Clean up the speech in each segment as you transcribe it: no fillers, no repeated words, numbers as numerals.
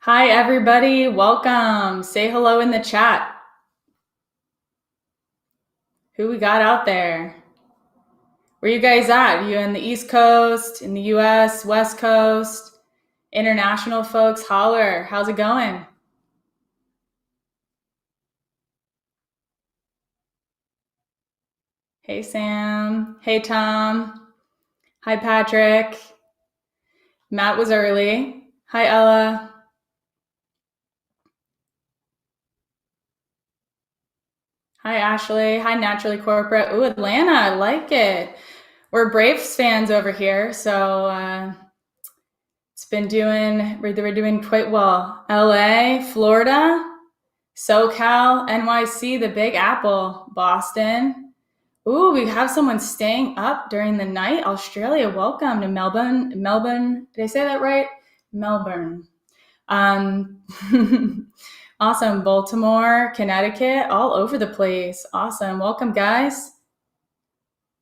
Hi, everybody. Welcome. Say hello in the chat. Who we got out there? Where you guys at? You in the East Coast, in the US, West Coast, international folks? Holler. How's it going? Hey, Sam. Hey, Tom. Hi, Patrick. Matt was early. Hi, Ella. Hi, Ashley. Hi, Naturally Corporate. Ooh, Atlanta. I like it. We're Braves fans over here, so we're doing quite well. LA, Florida, SoCal, NYC, the Big Apple, Boston. Ooh, we have someone staying up during the night. Australia, welcome to Melbourne. Melbourne, did I say that right? Melbourne. Um, awesome. Baltimore, Connecticut, all over the place. Awesome. Welcome, guys.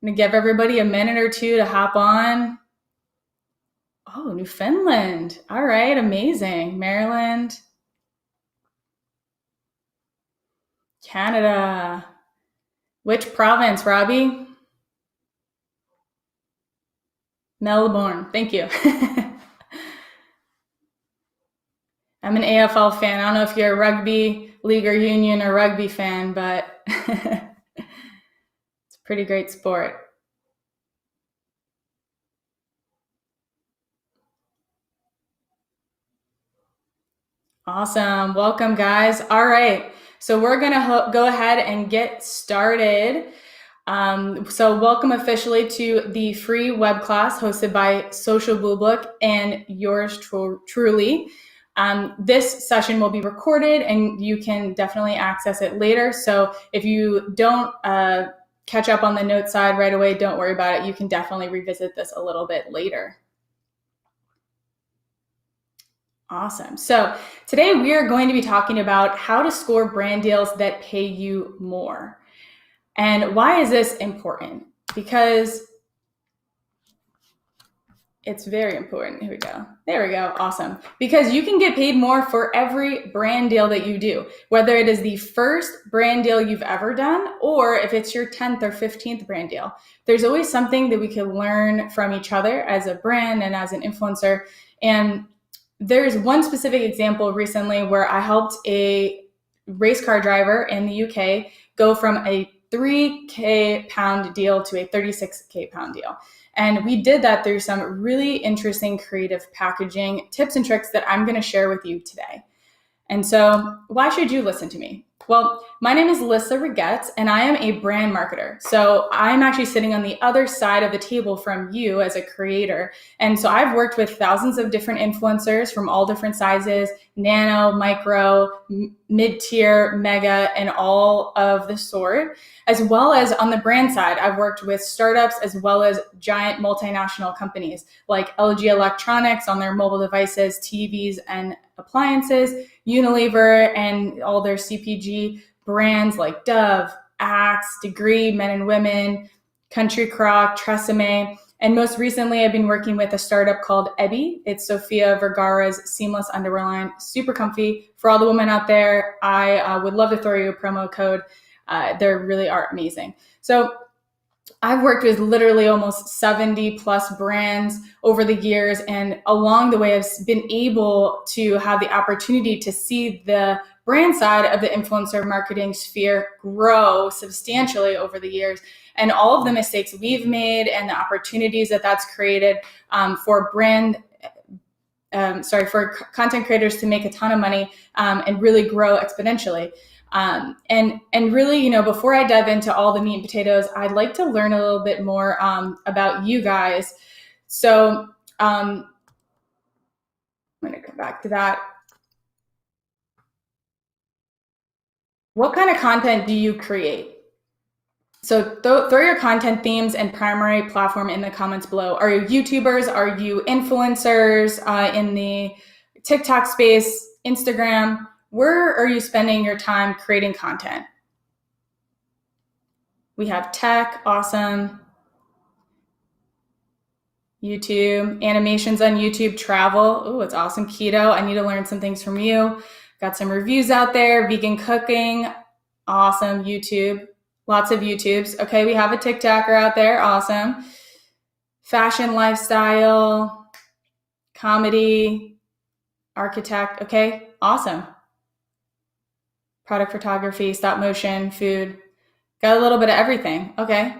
I'm going to give everybody a minute or two to hop on. Oh, Newfoundland. All right, amazing. Maryland, Canada. Which province, Robbie? Melbourne. Thank you. I'm an AFL fan. I don't know if you're a rugby league or union or rugby fan, but it's a pretty great sport. Awesome. Welcome, guys. All right. So we're going to go ahead and get started. So welcome officially to the free web class hosted by Social Bluebook and yours truly. This session will be recorded and you can definitely access it later. So if you don't catch up on the notes side right away, don't worry about it. You can definitely revisit this a little bit later. Awesome. So today we are going to be talking about how to score brand deals that pay you more. And why is this important? Because it's very important. Here we go. There we go. Awesome. Because you can get paid more for every brand deal that you do, whether it is the first brand deal you've ever done, or if it's your 10th or 15th brand deal. There's always something that we can learn from each other as a brand and as an influencer. And there's one specific example recently where I helped a race car driver in the UK go from a 3K pound deal to a 36K pound deal. And we did that through some really interesting creative packaging tips and tricks that I'm going to share with you today. And so why should you listen to me? Well, my name is Lissa Regets, and I am a brand marketer. So I'm actually sitting on the other side of the table from you as a creator. And so I've worked with thousands of different influencers from all different sizes, nano, micro, mid-tier, mega, and all of the sort, as well as on the brand side. I've worked with startups as well as giant multinational companies like LG Electronics on their mobile devices, TVs, and appliances, Unilever and all their CPG brands like Dove, Axe, Degree, Men and Women, Country Crock, Tresemme. And most recently, I've been working with a startup called Ebby. It's Sofia Vergara's seamless underwear line, super comfy. For all the women out there, I would love to throw you a promo code. They really are amazing. So I've worked with literally almost 70 plus brands over the years. And along the way, I've been able to have the opportunity to see the brand side of the influencer marketing sphere grow substantially over the years. And all of the mistakes we've made and the opportunities that that's created for content creators to make a ton of money and really grow exponentially. And really, before I dive into all the meat and potatoes, I'd like to learn a little bit more about you guys. So I'm going to come back to that. What kind of content do you create? So throw your content themes and primary platform in the comments below. Are you YouTubers? Are you influencers in the TikTok space, Instagram? Where are you spending your time creating content? We have tech, awesome. YouTube, animations on YouTube, travel. Oh, it's awesome. Keto. I need to learn some things from you. Got some reviews out there. Vegan cooking. Awesome. YouTube. Lots of YouTubes. Okay, we have a TikToker out there. Awesome. Fashion, lifestyle, comedy, architect. Okay, awesome. Product photography, stop motion, food. Got a little bit of everything. Okay.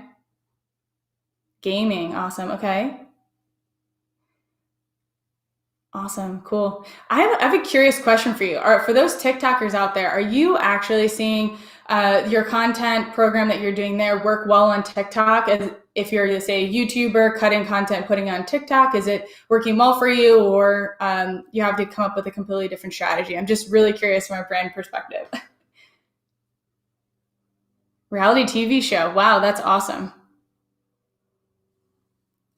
Gaming. Awesome. Okay. Awesome. Cool. I have a curious question for you. For those TikTokers out there, are you actually seeing your content program that you're doing there work well on TikTok? As if you're, to say, a YouTuber cutting content, putting it on TikTok, is it working well for you, or you have to come up with a completely different strategy? I'm just really curious from a brand perspective. Reality TV show. Wow, that's awesome.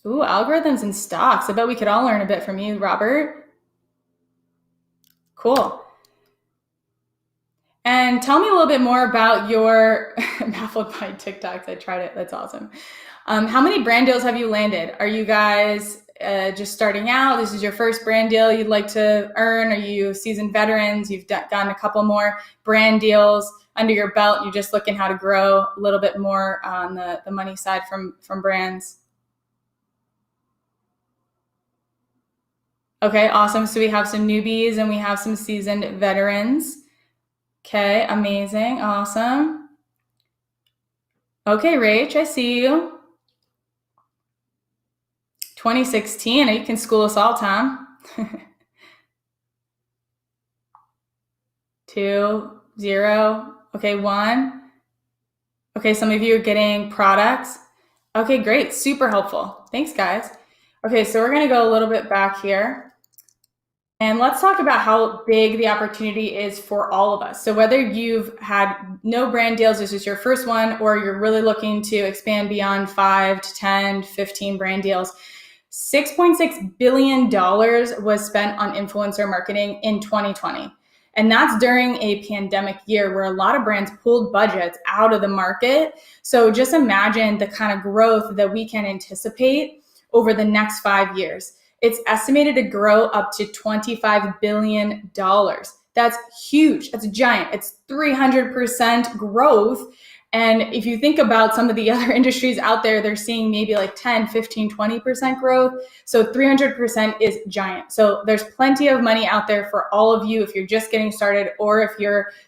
Ooh, algorithms and stocks. I bet we could all learn a bit from you, Robert. Cool. And tell me a little bit more about your baffled by TikToks. I tried it. That's awesome. How many brand deals have you landed? Are you guys just starting out? This is your first brand deal you'd like to earn? Are you seasoned veterans? You've gotten a couple more brand deals under your belt. And you're just looking how to grow a little bit more on the money side from brands. Okay, awesome. So we have some newbies and we have some seasoned veterans. Okay, amazing. Awesome. Okay, Rach, I see you. 2016. You can school us all, Tom. 2, 0. Okay, 1. Okay, some of you are getting products. Okay, great. Super helpful. Thanks, guys. Okay, so we're going to go a little bit back here. And let's talk about how big the opportunity is for all of us. So whether you've had no brand deals, this is your first one, or you're really looking to expand beyond 5 to 10, 15 brand deals, $6.6 billion was spent on influencer marketing in 2020. And that's during a pandemic year where a lot of brands pulled budgets out of the market. So just imagine the kind of growth that we can anticipate over the next 5 years. It's estimated to grow up to $25 billion. That's huge. That's giant. It's 300% growth. And if you think about some of the other industries out there, they're seeing maybe like 10, 15, 20% growth. So 300% is giant. So there's plenty of money out there for all of you if you're just getting started or if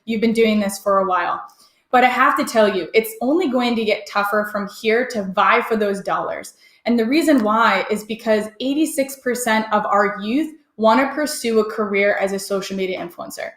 you've been doing this for a while. But I have to tell you, it's only going to get tougher from here to vie for those dollars. And the reason why is because 86% of our youth want to pursue a career as a social media influencer.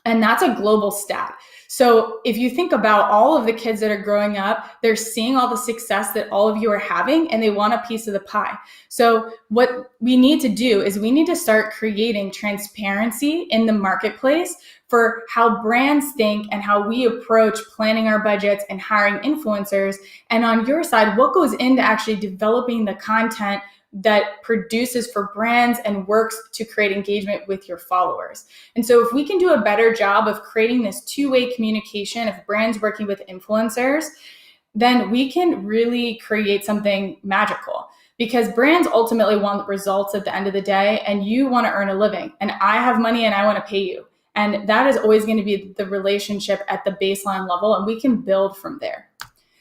And that's a global stat. So if you think about all of the kids that are growing up, they're seeing all the success that all of you are having and they want a piece of the pie. So what we need to do is we need to start creating transparency in the marketplace for how brands think and how we approach planning our budgets and hiring influencers. And on your side, what goes into actually developing the content that produces for brands and works to create engagement with your followers. And so if we can do a better job of creating this two-way communication of brands working with influencers, then we can really create something magical. Because brands ultimately want results at the end of the day, and you want to earn a living. And I have money and I want to pay you. And that is always going to be the relationship at the baseline level, and we can build from there.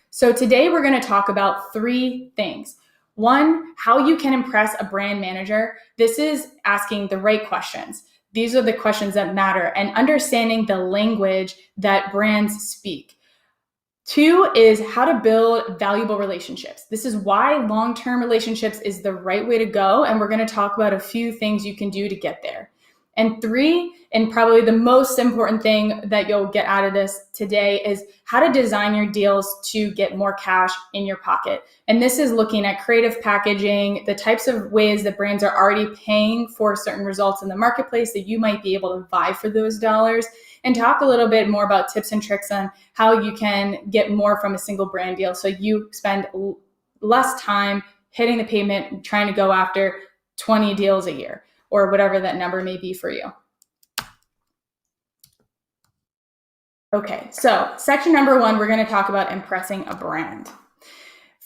So today we're going to talk about 3 things. 1, how you can impress a brand manager. This is asking the right questions. These are the questions that matter and understanding the language that brands speak. 2 is how to build valuable relationships. This is why long-term relationships is the right way to go. And we're going to talk about a few things you can do to get there. And 3, and probably the most important thing that you'll get out of this today, is how to design your deals to get more cash in your pocket. And this is looking at creative packaging, the types of ways that brands are already paying for certain results in the marketplace that you might be able to vie for those dollars, and talk a little bit more about tips and tricks on how you can get more from a single brand deal so you spend less time hitting the pavement trying to go after 20 deals a year, or whatever that number may be for you. Okay, so section number 1, we're going to talk about impressing a brand.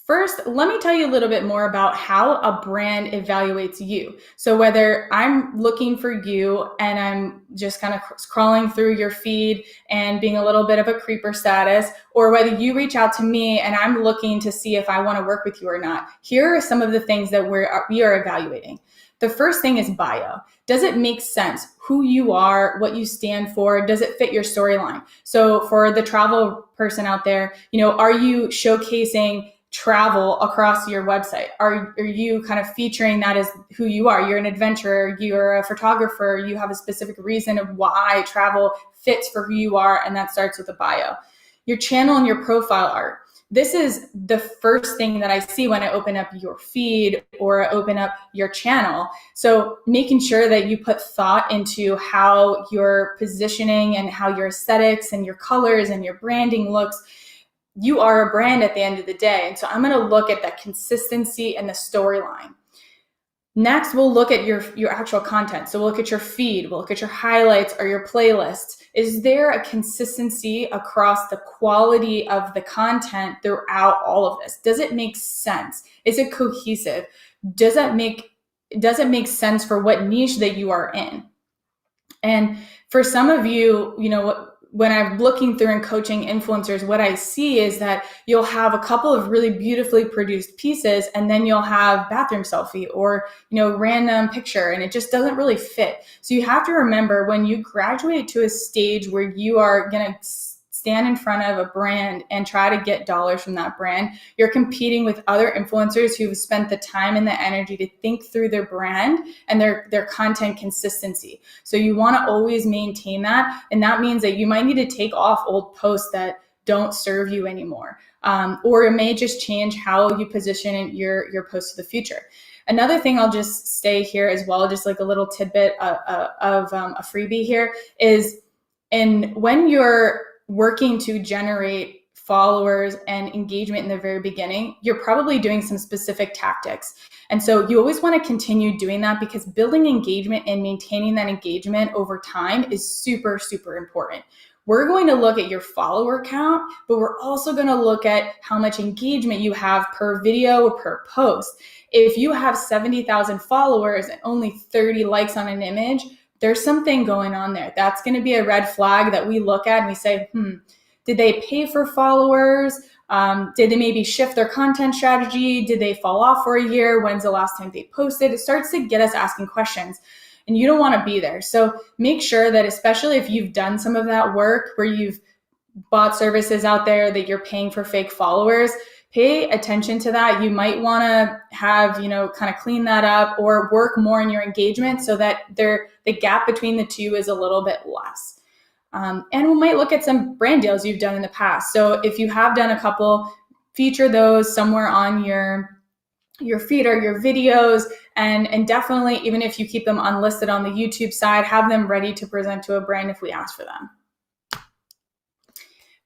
First, let me tell you a little bit more about how a brand evaluates you. So whether I'm looking for you and I'm just kind of crawling through your feed and being a little bit of a creeper status, or whether you reach out to me and I'm looking to see if I want to work with you or not, here are some of the things that we are evaluating. The first thing is bio. Does it make sense? Who you are, what you stand for, does it fit your storyline? So for the travel person out there, are you showcasing travel across your website? Are you kind of featuring that as who you are? You're an adventurer, you're a photographer, you have a specific reason of why travel fits for who you are, and that starts with a bio. Your channel and your profile art. This is the first thing that I see when I open up your feed or open up your channel. So making sure that you put thought into how your positioning and how your aesthetics and your colors and your branding looks. You are a brand at the end of the day. And so I'm going to look at that consistency and the storyline. Next, we'll look at your actual content. So we'll look at your feed, we'll look at your highlights or your playlists. Is there a consistency across the quality of the content throughout all of this? Does it make sense? Is it cohesive? Does it make sense for what niche that you are in? And for some of you, when I'm looking through and coaching influencers, what I see is that you'll have a couple of really beautifully produced pieces, and then you'll have bathroom selfie or, random picture, and it just doesn't really fit. So you have to remember, when you graduate to a stage where you are going to stand in front of a brand and try to get dollars from that brand, you're competing with other influencers who've spent the time and the energy to think through their brand and their content consistency. So you want to always maintain that. And that means that you might need to take off old posts that don't serve you anymore. Or it may just change how you position your posts for the future. Another thing I'll just say here as well, just like a little tidbit of a freebie here, is when you're working to generate followers and engagement in the very beginning, you're probably doing some specific tactics. And so you always want to continue doing that, because building engagement and maintaining that engagement over time is super, super important. We're going to look at your follower count, but we're also going to look at how much engagement you have per video or per post. If you have 70,000 followers and only 30 likes on an image, there's something going on there. That's going to be a red flag that we look at and we say, did they pay for followers? Did they maybe shift their content strategy? Did they fall off for a year? When's the last time they posted? It starts to get us asking questions, and you don't want to be there. So make sure that, especially if you've done some of that work where you've bought services out there that you're paying for fake followers, pay attention to that. You might want to have, kind of clean that up or work more in your engagement so that the gap between the two is a little bit less. And we might look at some brand deals you've done in the past. So if you have done a couple, feature those somewhere on your feed or your videos, and definitely, even if you keep them unlisted on the YouTube side, have them ready to present to a brand if we ask for them.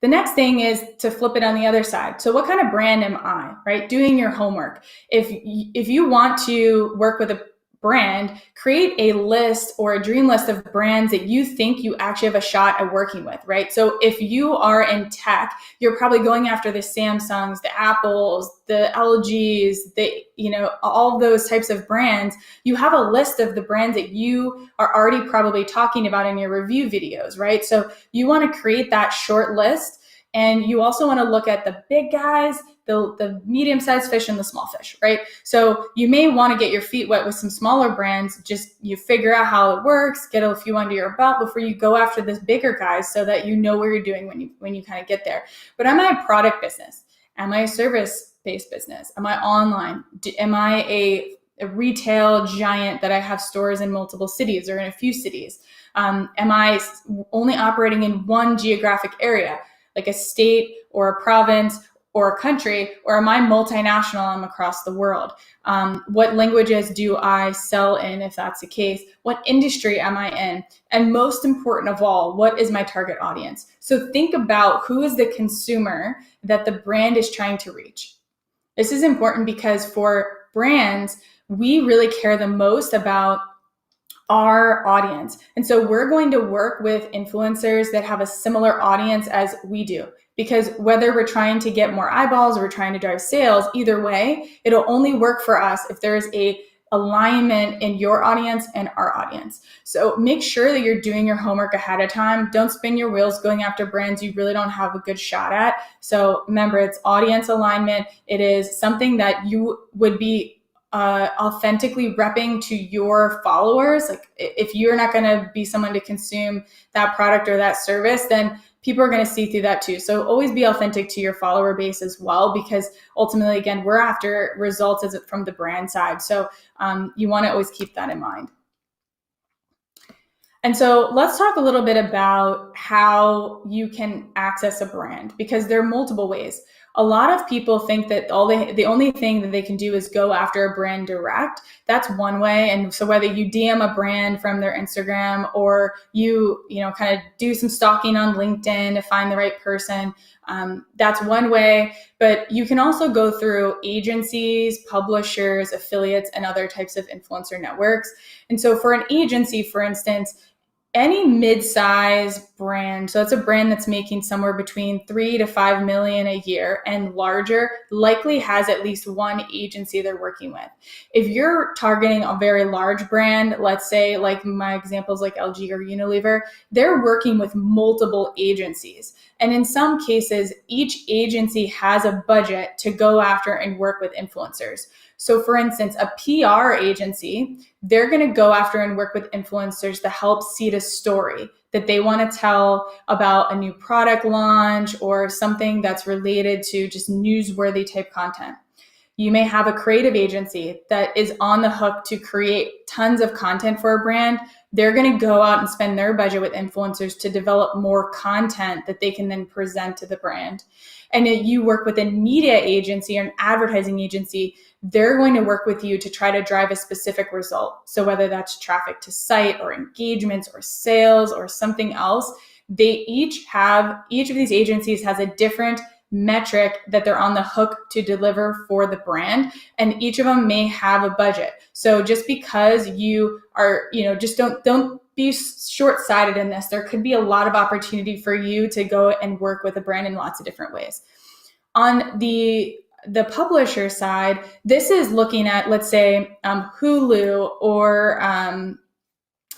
The next thing is to flip it on the other side. So what kind of brand am I, right? Doing your homework. If you want to work with a brand, create a list or a dream list of brands that you think you actually have a shot at working with, right? So if you are in tech, you're probably going after the Samsungs, the Apples, the LGs, all those types of brands. You have a list of the brands that you are already probably talking about in your review videos, right? So you want to create that short list, and you also want to look at the big guys, the medium-sized fish, and the small fish, right? So you may want to get your feet wet with some smaller brands. Just you figure out how it works, get a few under your belt before you go after this bigger guys, so that you know what you're doing when you kind of get there. But am I a product business? Am I a service-based business? Am I online? Am I a retail giant that I have stores in multiple cities or in a few cities? Am I only operating in one geographic area, like a state or a province or a country, or am I multinational? I'm across the world. What languages do I sell in, if that's the case? What industry am I in? And most important of all, what is my target audience? So think about who is the consumer that the brand is trying to reach. This is important because for brands, we really care the most about our audience. And so we're going to work with influencers that have a similar audience as we do. because whether we're trying to get more eyeballs or we're trying to drive sales, either way, it'll only work for us if there's a alignment in your audience and our audience. So make sure that you're doing your homework ahead of time. Don't spin your wheels going after brands you really don't have a good shot at. So remember, it's audience alignment. It is something that you would be authentically repping to your followers. Like if you're not going to be someone to consume that product or that service, then people are going to see through that too. So always be authentic to your follower base as well, because ultimately, again, we're after results as from the brand side. So you want to always keep that in mind. And so let's talk a little bit about how you can access a brand, because there are multiple ways. A lot of people think that the only thing that they can do is go after a brand direct. That's one way. And so whether you DM a brand from their Instagram or you kind of do some stalking on LinkedIn to find the right person, that's one way. But you can also go through agencies, publishers, affiliates, and other types of influencer networks. And so for an agency, for instance, any mid-size brand, so it's a brand that's making somewhere between 3 to 5 million a year and larger, likely has at least one agency they're working with. If you're targeting a very large brand, let's say like my examples like LG or Unilever, they're working with multiple agencies. And in some cases, each agency has a budget to go after and work with influencers. So for instance, a PR agency, they're going to go after and work with influencers to help seed a story that they want to tell about a new product launch or something that's related to just newsworthy type content. You may have a creative agency that is on the hook to create tons of content for a brand. They're going to go out and spend their budget with influencers to develop more content that they can then present to the brand. And if you work with a media agency or an advertising agency, they're going to work with you to try to drive a specific result. So whether that's traffic to site or engagements or sales or something else, each of these agencies has a different metric that they're on the hook to deliver for the brand. And each of them may have a budget. So just because you are, just don't be short-sighted in this. There could be a lot of opportunity for you to go and work with a brand in lots of different ways. On the publisher side, this is looking at, let's say, Hulu or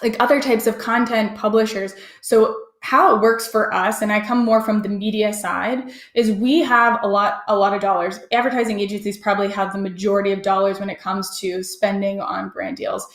like other types of content publishers. So how it works for us, and I come more from the media side, is we have a lot of dollars. Advertising agencies probably have the majority of dollars when it comes to spending on brand deals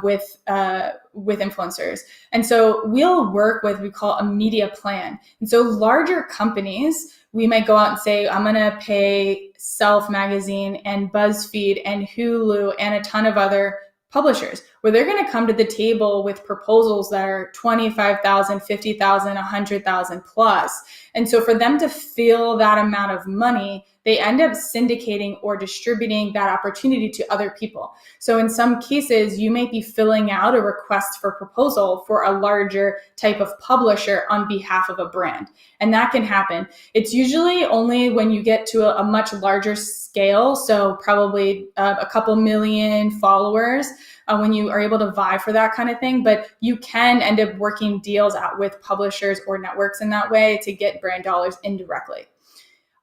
with influencers. And so we'll work with, we call a media plan. And so larger companies, we might go out and say, I'm going to pay Self Magazine and BuzzFeed and Hulu and a ton of other publishers, where they're going to come to the table with proposals that are $25,000, $50,000, $100,000 plus. And so for them to fill that amount of money, they end up syndicating or distributing that opportunity to other people. So in some cases, you may be filling out a request for proposal for a larger type of publisher on behalf of a brand. And that can happen. It's usually only when you get to a much larger scale, so probably a couple million followers, when you are able to vie for that kind of thing. But you can end up working deals out with publishers or networks in that way to get brand dollars indirectly.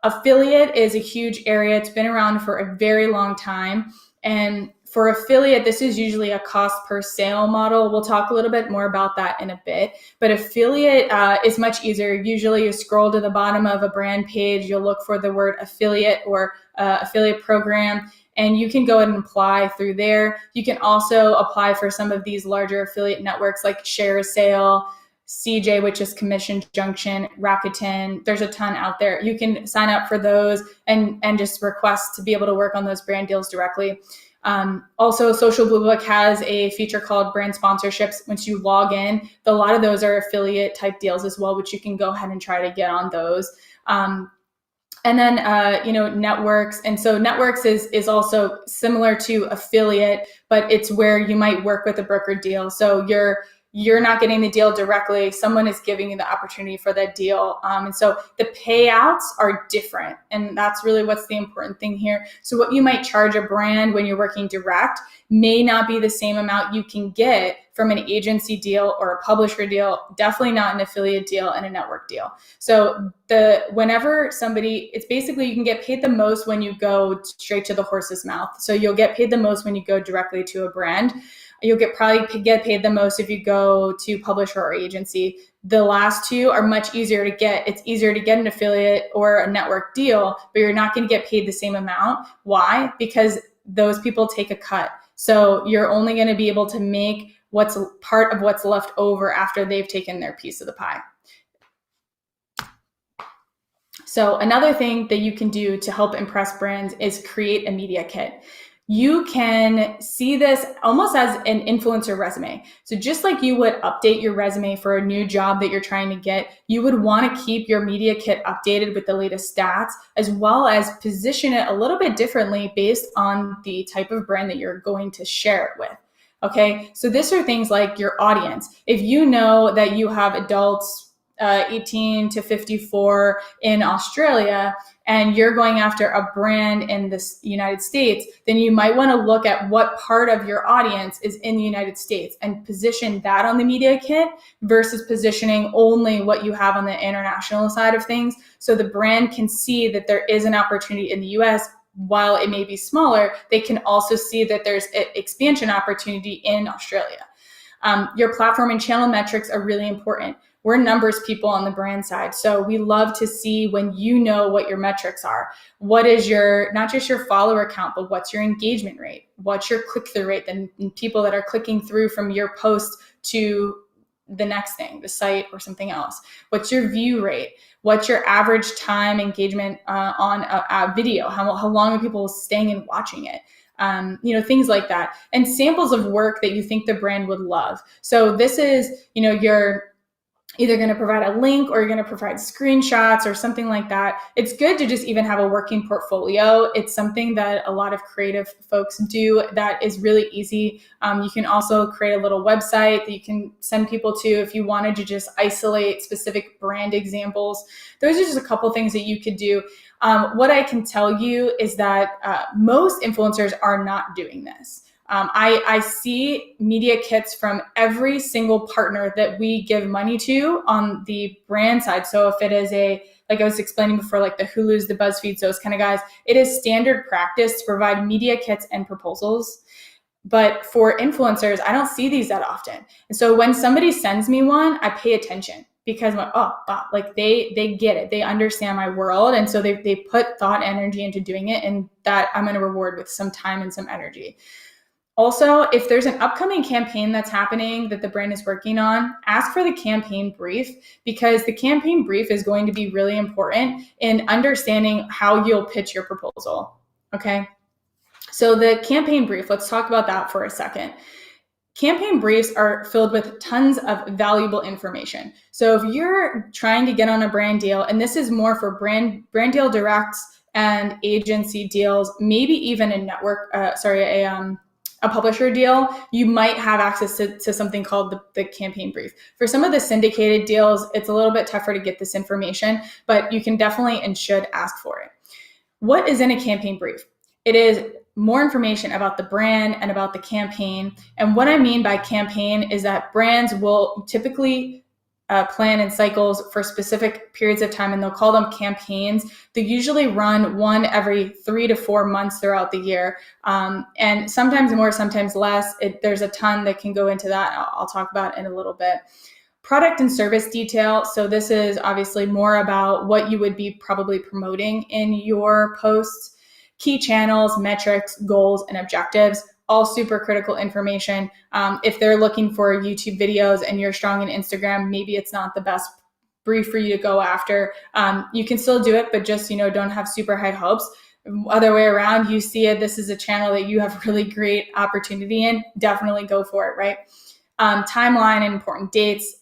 Affiliate is a huge area. It's been around for a very long time. And for affiliate, this is usually a cost per sale model. We'll talk a little bit more about that in a bit. But affiliate is much easier. Usually you scroll to the bottom of a brand page, you'll look for the word affiliate or affiliate program, and you can go ahead and apply through there. You can also apply for some of these larger affiliate networks like ShareASale, CJ, which is Commission Junction, Rakuten. There's a ton out there. You can sign up for those and just request to be able to work on those brand deals directly. Also, Social Bluebook has a feature called brand sponsorships. Once you log in, a lot of those are affiliate type deals as well, which you can go ahead and try to get on those. And then, networks. And so networks is also similar to affiliate, but it's where you might work with a broker deal. So you're not getting the deal directly. Someone is giving you the opportunity for that deal. And so the payouts are different. And that's really what's the important thing here. So what you might charge a brand when you're working direct may not be the same amount you can get from an agency deal or a publisher deal, definitely not an affiliate deal and a network deal. So whenever somebody, it's basically you can get paid the most when you go straight to the horse's mouth. So you'll get paid the most when you go directly to a brand. You'll probably get paid the most if you go to publisher or agency. The last two are much easier to get. It's easier to get an affiliate or a network deal, but you're not going to get paid the same amount. Why? Because those people take a cut. So you're only going to be able to make what's part of what's left over after they've taken their piece of the pie. So another thing that you can do to help impress brands is create a media kit. You can see this almost as an influencer resume. So just like you would update your resume for a new job that you're trying to get, you would want to keep your media kit updated with the latest stats, as well as position it a little bit differently based on the type of brand that you're going to share it with. Okay, so these are things like your audience. If you know that you have adults 18 to 54 in Australia, and you're going after a brand in the United States, then you might want to look at what part of your audience is in the United States and position that on the media kit versus positioning only what you have on the international side of things. So the brand can see that there is an opportunity in the US. While it may be smaller, they can also see that there's an expansion opportunity in Australia. Your platform and channel metrics are really important. We're numbers people on the brand side. So we love to see when you know what your metrics are. What is your, not just your follower count, but what's your engagement rate? What's your click-through rate? The people that are clicking through from your post to the next thing, the site or something else. What's your view rate? What's your average time engagement on a video? How long are people staying and watching it? Things like that. And samples of work that you think the brand would love. So this is, you're either going to provide a link or you're going to provide screenshots or something like that. It's good to just even have a working portfolio. It's something that a lot of creative folks do that is really easy. You can also create a little website that you can send people to if you wanted to just isolate specific brand examples. Those are just a couple things that you could do. What I can tell you is that most influencers are not doing this. I see media kits from every single partner that we give money to on the brand side. So if it is like I was explaining before, like the Hulus, the BuzzFeeds, those kind of guys, it is standard practice to provide media kits and proposals. But for influencers, I don't see these that often. And so when somebody sends me one, I pay attention because I'm like, oh, wow, like they get it. They understand my world. And so they put thought and energy into doing it. And that I'm going to reward with some time and some energy. Also, if there's an upcoming campaign that's happening that the brand is working on, ask for the campaign brief, because the campaign brief is going to be really important in understanding how you'll pitch your proposal. Okay. So the campaign brief, let's talk about that for a second. Campaign briefs are filled with tons of valuable information. So if you're trying to get on a brand deal, and this is more for brand deal directs and agency deals, maybe even a network, a publisher deal, you might have access to something called the campaign brief. For some of the syndicated deals, it's a little bit tougher to get this information, but you can definitely and should ask for it. What is in a campaign brief? It is more information about the brand and about the campaign. And what I mean by campaign is that brands will typically plan in cycles for specific periods of time, and they'll call them campaigns. They usually run one every 3 to 4 months throughout the year, and sometimes more, sometimes less. There's a ton that can go into that. I'll talk about in a little bit. Product and service detail. So this is obviously more about what you would be probably promoting in your posts. Key channels, metrics, goals, and objectives. All super critical information. If they're looking for YouTube videos and you're strong in Instagram, maybe it's not the best brief for you to go after. You can still do it, but just, don't have super high hopes. Other way around, you see it, this is a channel that you have really great opportunity in, definitely go for it, right? Timeline and important dates.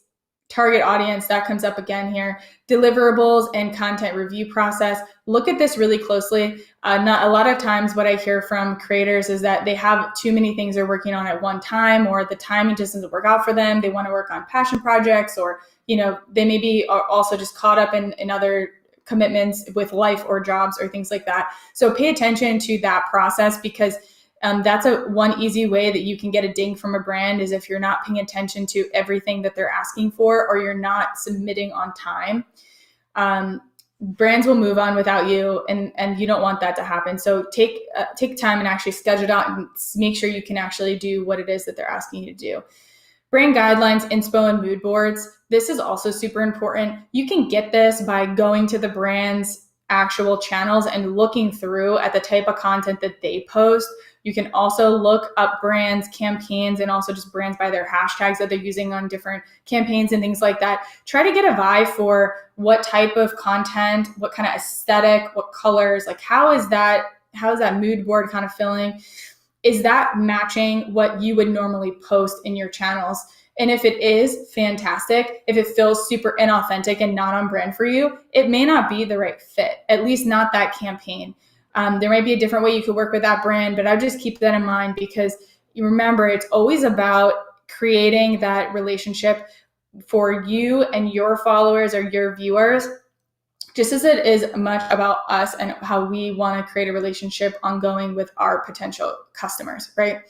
Target audience, that comes up again here. Deliverables and content review process. Look at this really closely. Not a lot of times what I hear from creators is that they have too many things they're working on at one time, or the timing just doesn't work out for them. They want to work on passion projects, or they maybe are also just caught up in other commitments with life or jobs or things like that. So pay attention to that process, because That's one easy way that you can get a ding from a brand, is if you're not paying attention to everything that they're asking for, or you're not submitting on time. Brands will move on without you, and you don't want that to happen. So take time and actually schedule it out and make sure you can actually do what it is that they're asking you to do. Brand guidelines, inspo, and mood boards. This is also super important. You can get this by going to the brand's actual channels and looking through at the type of content that they post. You can also look up brands, campaigns, and also just brands by their hashtags that they're using on different campaigns and things like that. Try to get a vibe for what type of content, what kind of aesthetic, what colors, like how is that mood board kind of feeling? Is that matching what you would normally post in your channels? And if it is, fantastic. If it feels super inauthentic and not on brand for you, it may not be the right fit, at least not that campaign. There might be a different way you could work with that brand, but I would just keep that in mind, because you remember, it's always about creating that relationship for you and your followers or your viewers, just as it is much about us and how we want to create a relationship ongoing with our potential customers, right?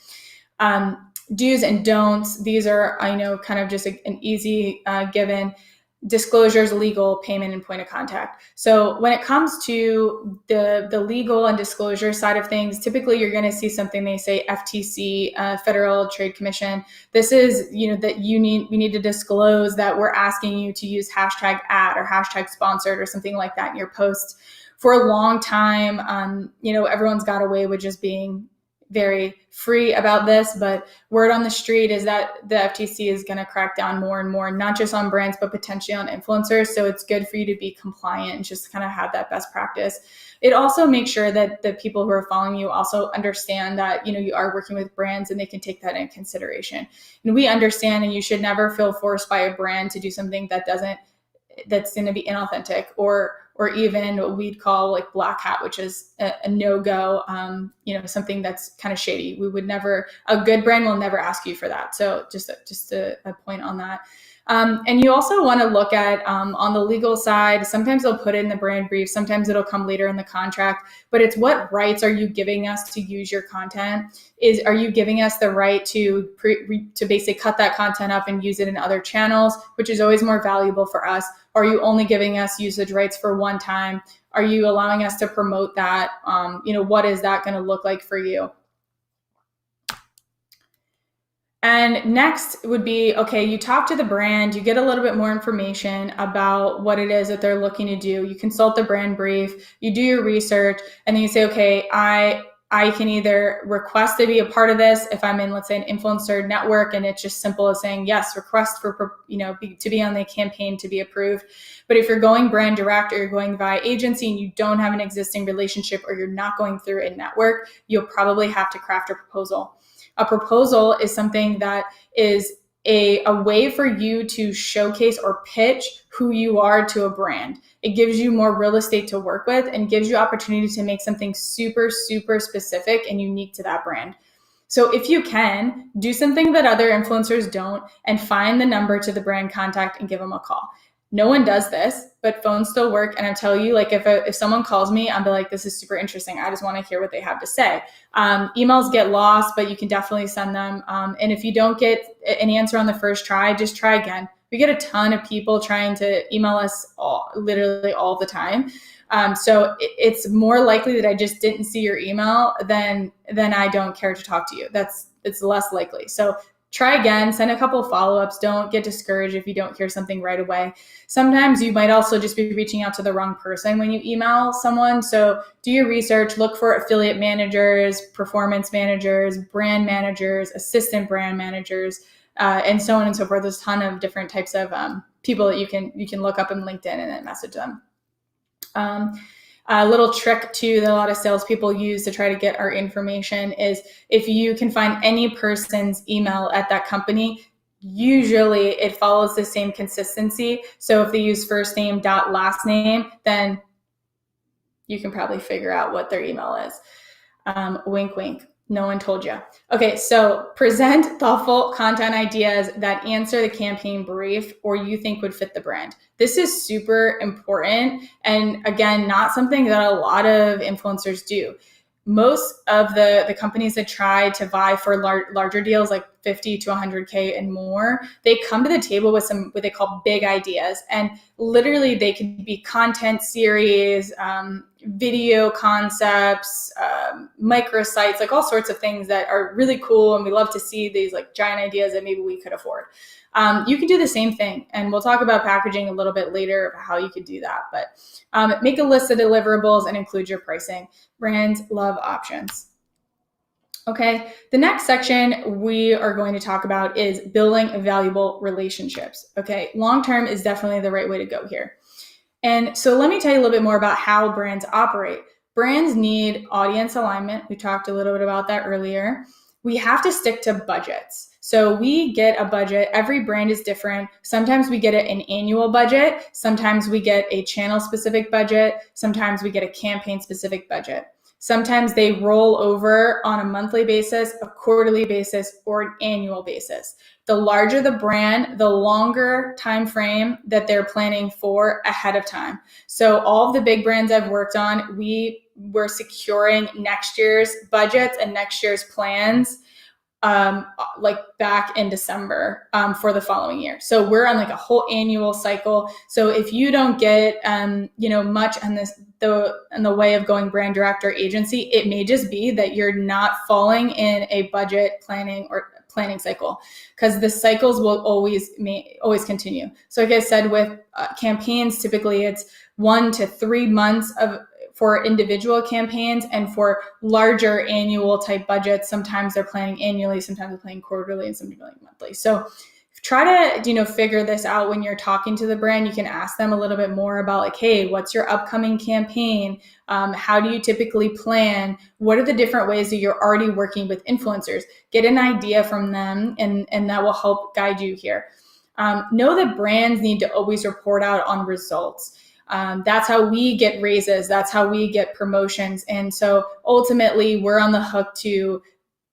Do's and don'ts. These are, I know, kind of just an easy given. Disclosures, legal, payment, and point of contact. So when it comes to the legal and disclosure side of things, typically you're going to see something they say FTC, Federal Trade Commission. This is, that we need to disclose that we're asking you to use hashtag ad or hashtag sponsored or something like that in your posts. For a long time, everyone's got away with just being very free about this, but word on the street is that the FTC is going to crack down more and more, not just on brands, but potentially on influencers. So it's good for you to be compliant and just kind of have that best practice. It also makes sure that the people who are following you also understand that, you are working with brands and they can take that into consideration. And we understand, and you should never feel forced by a brand to do something that's going to be inauthentic or even what we'd call like black hat, which is a no-go, something that's kind of shady. A good brand will never ask you for that. So just a point on that. And you also want to look at on the legal side, sometimes they'll put it in the brand brief, sometimes it'll come later in the contract, but it's what rights are you giving us to use your content? Are you giving us the right to basically cut that content up and use it in other channels, which is always more valuable for us? Are you only giving us usage rights for one time? Are you allowing us to promote that? What is that going to look like for you? And next would be, okay, you talk to the brand, you get a little bit more information about what it is that they're looking to do. You consult the brand brief, you do your research, and then you say, okay, I can either request to be a part of this if I'm in, let's say, an influencer network, and it's just simple as saying, yes, request for, to be on the campaign to be approved. But if you're going brand direct or you're going via agency and you don't have an existing relationship or you're not going through a network, you'll probably have to craft a proposal. A proposal is something that is a way for you to showcase or pitch who you are to a brand. It gives you more real estate to work with and gives you opportunity to make something super, super specific and unique to that brand. So if you can, do something that other influencers don't and find the number to the brand contact and give them a call. No one does this, but phones still work. And I tell you, like if someone calls me, I'll be like, this is super interesting. I just want to hear what they have to say. Emails get lost, but you can definitely send them. And if you don't get an answer on the first try, just try again. We get a ton of people trying to email us literally all the time. So it's more likely that I just didn't see your email than I don't care to talk to you. It's less likely. So try again, send a couple follow-ups. Don't get discouraged if you don't hear something right away. Sometimes you might also just be reaching out to the wrong person when you email someone. So do your research, look for affiliate managers, performance managers, brand managers, assistant brand managers, and so on and so forth. There's a ton of different types of people that you can look up in LinkedIn and then message them. A little trick too that a lot of salespeople use to try to get our information is if you can find any person's email at that company, usually it follows the same consistency. So if they use first name dot last name, then you can probably figure out what their email is. Wink, wink. No one told you. Okay, so present thoughtful content ideas that answer the campaign brief or you think would fit the brand. This is super important. And again, not something that a lot of influencers do. most of the companies that try to vie for larger deals, like 50 to 100K and more, they come to the table with some what they call big ideas. And literally they can be content series, video concepts, microsites, like all sorts of things that are really cool. And we love to see these like giant ideas that maybe we could afford. You can do the same thing. And we'll talk about packaging a little bit later of how you could do that. But make a list of deliverables and include your pricing. Brands love options. Okay, the next section we are going to talk about is building valuable relationships. Okay, long-term is definitely the right way to go here. And so let me tell you a little bit more about how brands operate. Brands need audience alignment. We talked a little bit about that earlier. We have to stick to budgets. So we get a budget. Every brand is different. Sometimes we get an annual budget. Sometimes we get a channel specific budget. Sometimes we get a campaign specific budget. Sometimes they roll over on a monthly basis, a quarterly basis, or an annual basis. The larger the brand, the longer time frame that they're planning for ahead of time. So all of the big brands I've worked on, we were securing next year's budgets and next year's plans like back in December for the following year. So we're on like a whole annual cycle. So if you don't get much on in the way of going brand direct or agency, it may just be that you're not falling in a budget planning cycle, because the cycles will always continue. So like I said, with campaigns, typically it's 1 to 3 months for individual campaigns, and for larger annual type budgets, sometimes they're planning annually, sometimes they're planning quarterly, and sometimes planning monthly. So try to, figure this out when you're talking to the brand. You can ask them a little bit more about like, hey, what's your upcoming campaign? How do you typically plan? What are the different ways that you're already working with influencers? Get an idea from them, and that will help guide you here. Know that brands need to always report out on results. That's how we get raises. That's how we get promotions. And so ultimately we're on the hook to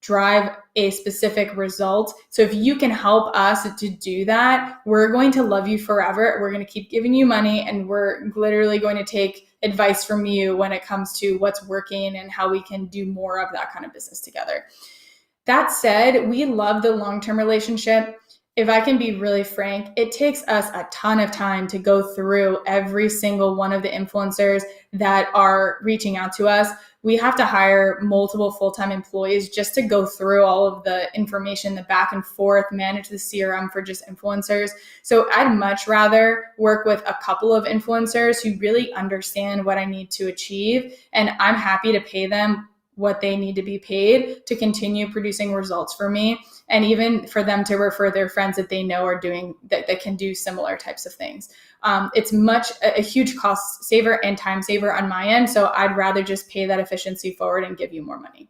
drive a specific result. So if you can help us to do that, we're going to love you forever. We're going to keep giving you money, and we're literally going to take advice from you when it comes to what's working and how we can do more of that kind of business together. That said, we love the long-term relationship. If I can be really frank, it takes us a ton of time to go through every single one of the influencers that are reaching out to us. We have to hire multiple full-time employees just to go through all of the information, the back and forth, manage the CRM for just influencers. So I'd much rather work with a couple of influencers who really understand what I need to achieve, and I'm happy to pay them what they need to be paid to continue producing results for me, and even for them to refer their friends that they know are doing that can do similar types of things. It's a huge cost saver and time saver on my end, so I'd rather just pay that efficiency forward and give you more money.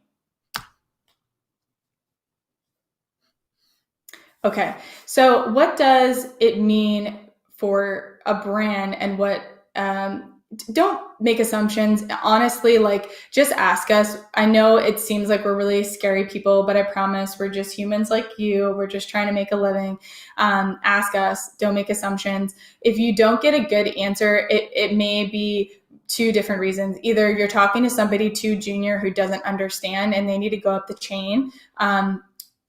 Okay, so what does it mean for a brand, and what don't make assumptions. Honestly, like, just ask us. I know it seems like we're really scary people, but I promise we're just humans like you. We're just trying to make a living. Ask us. Don't make assumptions. If you don't get a good answer, it may be two different reasons. Either you're talking to somebody too junior who doesn't understand and they need to go up the chain,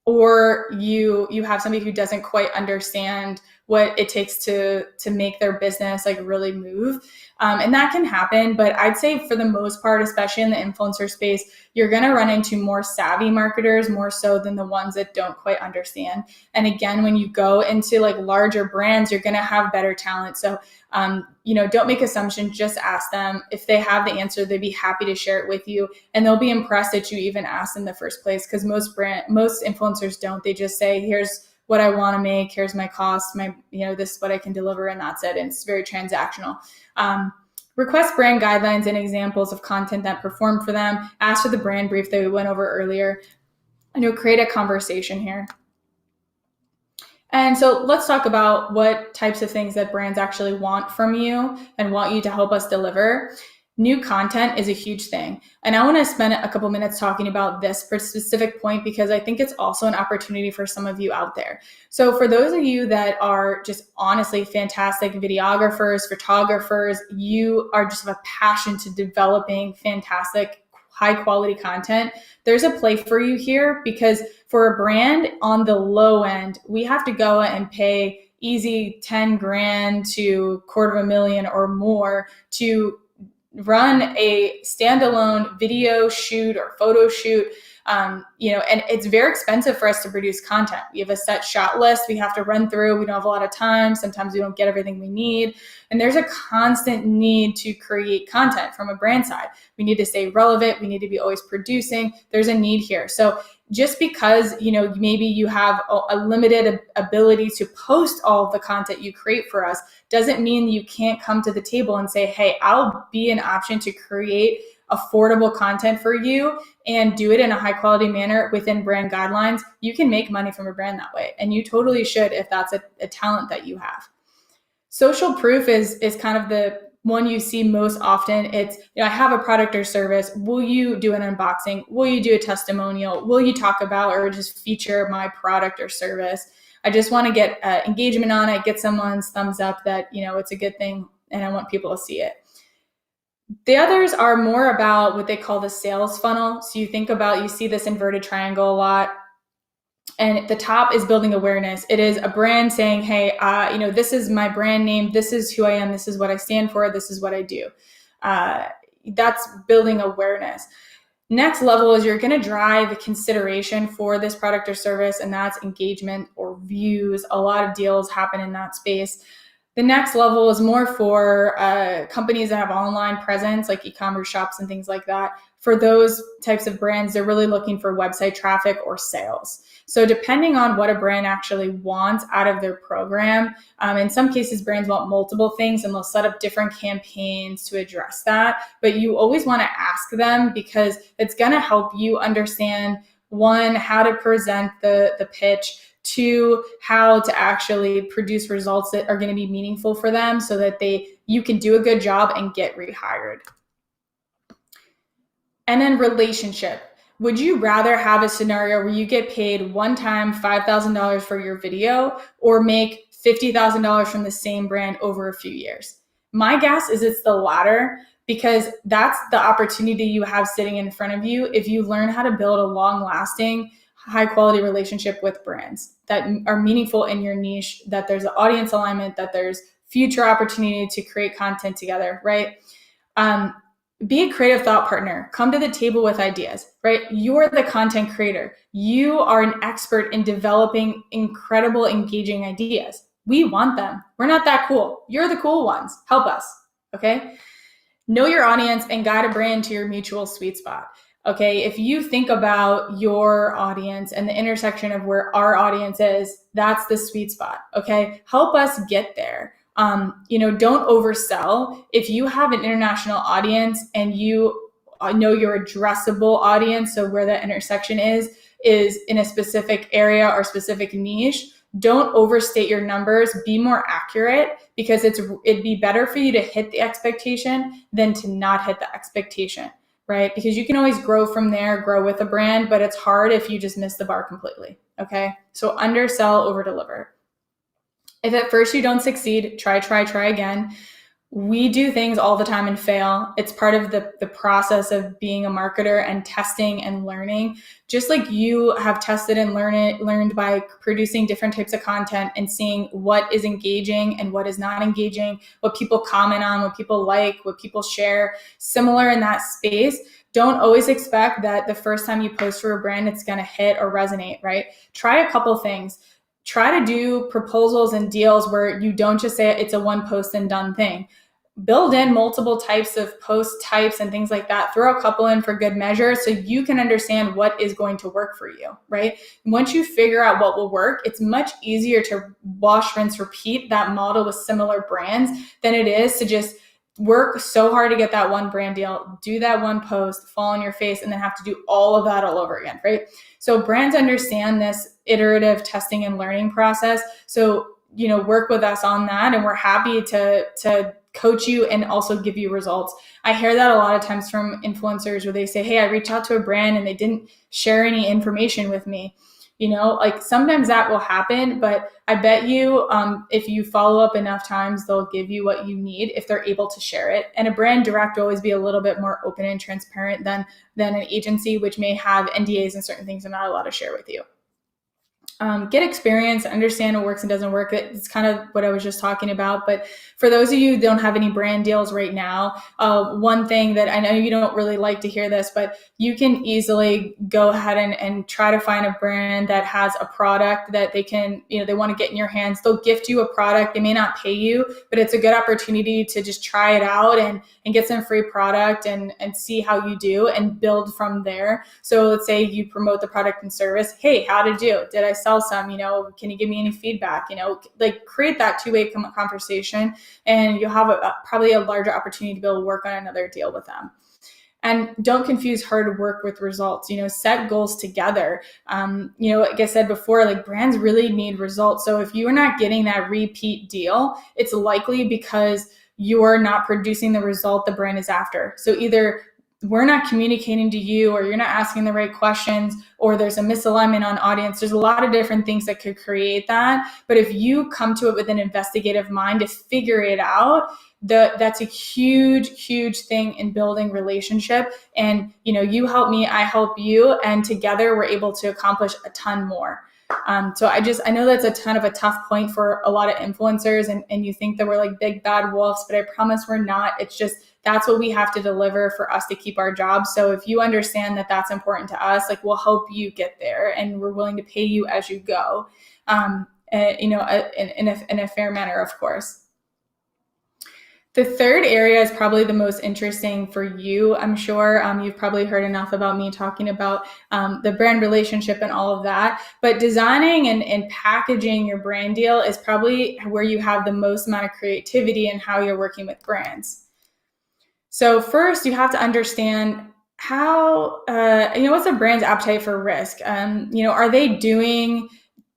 or you have somebody who doesn't quite understand what it takes to make their business like really move. And that can happen, but I'd say for the most part, especially in the influencer space, you're going to run into more savvy marketers more so than the ones that don't quite understand. And again, when you go into like larger brands, you're going to have better talent. So, don't make assumptions, just ask them. If they have the answer, they'd be happy to share it with you. And they'll be impressed that you even asked in the first place, because most influencers don't. They just say, here's what I want to make, here's my cost, this is what I can deliver, and that's it. And it's very transactional. Request brand guidelines and examples of content that performed for them. Ask for the brand brief that we went over earlier. Create a conversation here. And so let's talk about what types of things that brands actually want from you and want you to help us deliver. New content is a huge thing. And I want to spend a couple minutes talking about this specific point, because I think it's also an opportunity for some of you out there. So for those of you that are just honestly fantastic videographers, photographers, you are just have a passion to developing fantastic high quality content, there's a play for you here, because for a brand on the low end, we have to go and pay easy 10 grand to $250,000 or more to run a standalone video shoot or photo shoot. And it's very expensive for us to produce content. We have a set shot list we have to run through. We don't have a lot of time. Sometimes we don't get everything we need. And there's a constant need to create content from a brand side. We need to stay relevant. We need to be always producing. There's a need here. So just because, maybe you have a limited ability to post all of the content you create for us doesn't mean you can't come to the table and say, hey, I'll be an option to create affordable content for you and do it in a high quality manner within brand guidelines. You can make money from a brand that way. And you totally should if that's a talent that you have. Social proof is kind of the one you see most often. It's, I have a product or service. Will you do an unboxing? Will you do a testimonial? Will you talk about or just feature my product or service? I just want to get engagement on it, get someone's thumbs up that, it's a good thing, and I want people to see it. The others are more about what they call the sales funnel. So you see this inverted triangle a lot. And the top is building awareness. It is a brand saying, hey, this is my brand name. This is who I am. This is what I stand for. This is what I do. That's building awareness. Next level is you're going to drive consideration for this product or service, and that's engagement or views. A lot of deals happen in that space. The next level is more for companies that have online presence, like e-commerce shops and things like that. For those types of brands, they're really looking for website traffic or sales. So depending on what a brand actually wants out of their program, in some cases, brands want multiple things and they'll set up different campaigns to address that. But you always want to ask them, because it's going to help you understand, one, how to present the pitch, two, how to actually produce results that are going to be meaningful for them so that you can do a good job and get rehired. And then relationship. Would you rather have a scenario where you get paid one time $5,000 for your video, or make $50,000 from the same brand over a few years? My guess is it's the latter, because that's the opportunity you have sitting in front of you if you learn how to build a long-lasting, high-quality relationship with brands that are meaningful in your niche, that there's an audience alignment, that there's future opportunity to create content together, right? Be a creative thought partner. Come to the table with ideas, right? You're the content creator. You are an expert in developing incredible, engaging ideas. We want them. We're not that cool. You're the cool ones. Help us, okay? Know your audience and guide a brand to your mutual sweet spot. Okay, if you think about your audience and the intersection of where our audience is, that's the sweet spot, okay? Help us get there. Don't oversell. If you have an international audience and you know your addressable audience, so where that intersection is in a specific area or specific niche, don't overstate your numbers. Be more accurate, because it'd be better for you to hit the expectation than to not hit the expectation, right? Because you can always grow from there, grow with a brand, but it's hard if you just miss the bar completely, okay? So undersell, over deliver. If at first you don't succeed, try again. We do things all the time and fail. It's part of the process of being a marketer and testing and learning. Just like you have tested and learned by producing different types of content and seeing what is engaging and what is not engaging, what people comment on, what people like, what people share. Similar in that space. Don't always expect that the first time you post for a brand, it's going to hit or resonate, right? Try a couple things. Try to do proposals and deals where you don't just say it's a one post and done thing. Build in multiple types of post types and things like that. Throw a couple in for good measure so you can understand what is going to work for you, right? Once you figure out what will work, it's much easier to wash, rinse, repeat that model with similar brands than it is to just work so hard to get that one brand deal, do that one post, fall on your face, and then have to do all of that all over again, right? So brands understand this iterative testing and learning process. So, work with us on that. And we're happy to coach you and also give you results. I hear that a lot of times from influencers where they say, hey, I reached out to a brand and they didn't share any information with me. Like sometimes that will happen, but I bet you if you follow up enough times, they'll give you what you need if they're able to share it. And a brand direct will always be a little bit more open and transparent than an agency, which may have NDAs and certain things they're not allowed to share with you. Get experience, understand what works and doesn't work. It's kind of what I was just talking about. But for those of you who don't have any brand deals right now, one thing that I know you don't really like to hear this, but you can easily go ahead and try to find a brand that has a product that they can, they want to get in your hands. They'll gift you a product. They may not pay you, but it's a good opportunity to just try it out and get some free product and see how you do and build from there. So let's say you promote the product and service. Hey, how did you do? Did I sell some? Can you give me any feedback? Like create that two-way conversation, and you'll have probably a larger opportunity to be able to work on another deal with them. And don't confuse hard work with results. Set goals together. Like I said before, like brands really need results. So if you're not getting that repeat deal, it's likely because you're not producing the result the brand is after. So either we're not communicating to you, or you're not asking the right questions, or there's a misalignment on audience. There's a lot of different things that could create that. But if you come to it with an investigative mind to figure it out, that's a huge, huge thing in building relationship. And, you help me, I help you. And together we're able to accomplish a ton more. So I know that's a tough point for a lot of influencers, and you think that we're like big bad wolves, but I promise we're not. It's just, that's what we have to deliver for us to keep our jobs. So if you understand that that's important to us, like we'll help you get there, and we're willing to pay you as you go, in a fair manner, of course. The third area is probably the most interesting for you. I'm sure you've probably heard enough about me talking about the brand relationship and all of that. But designing and packaging your brand deal is probably where you have the most amount of creativity in how you're working with brands. So first, you have to understand how, what's a brand's appetite for risk? Are they doing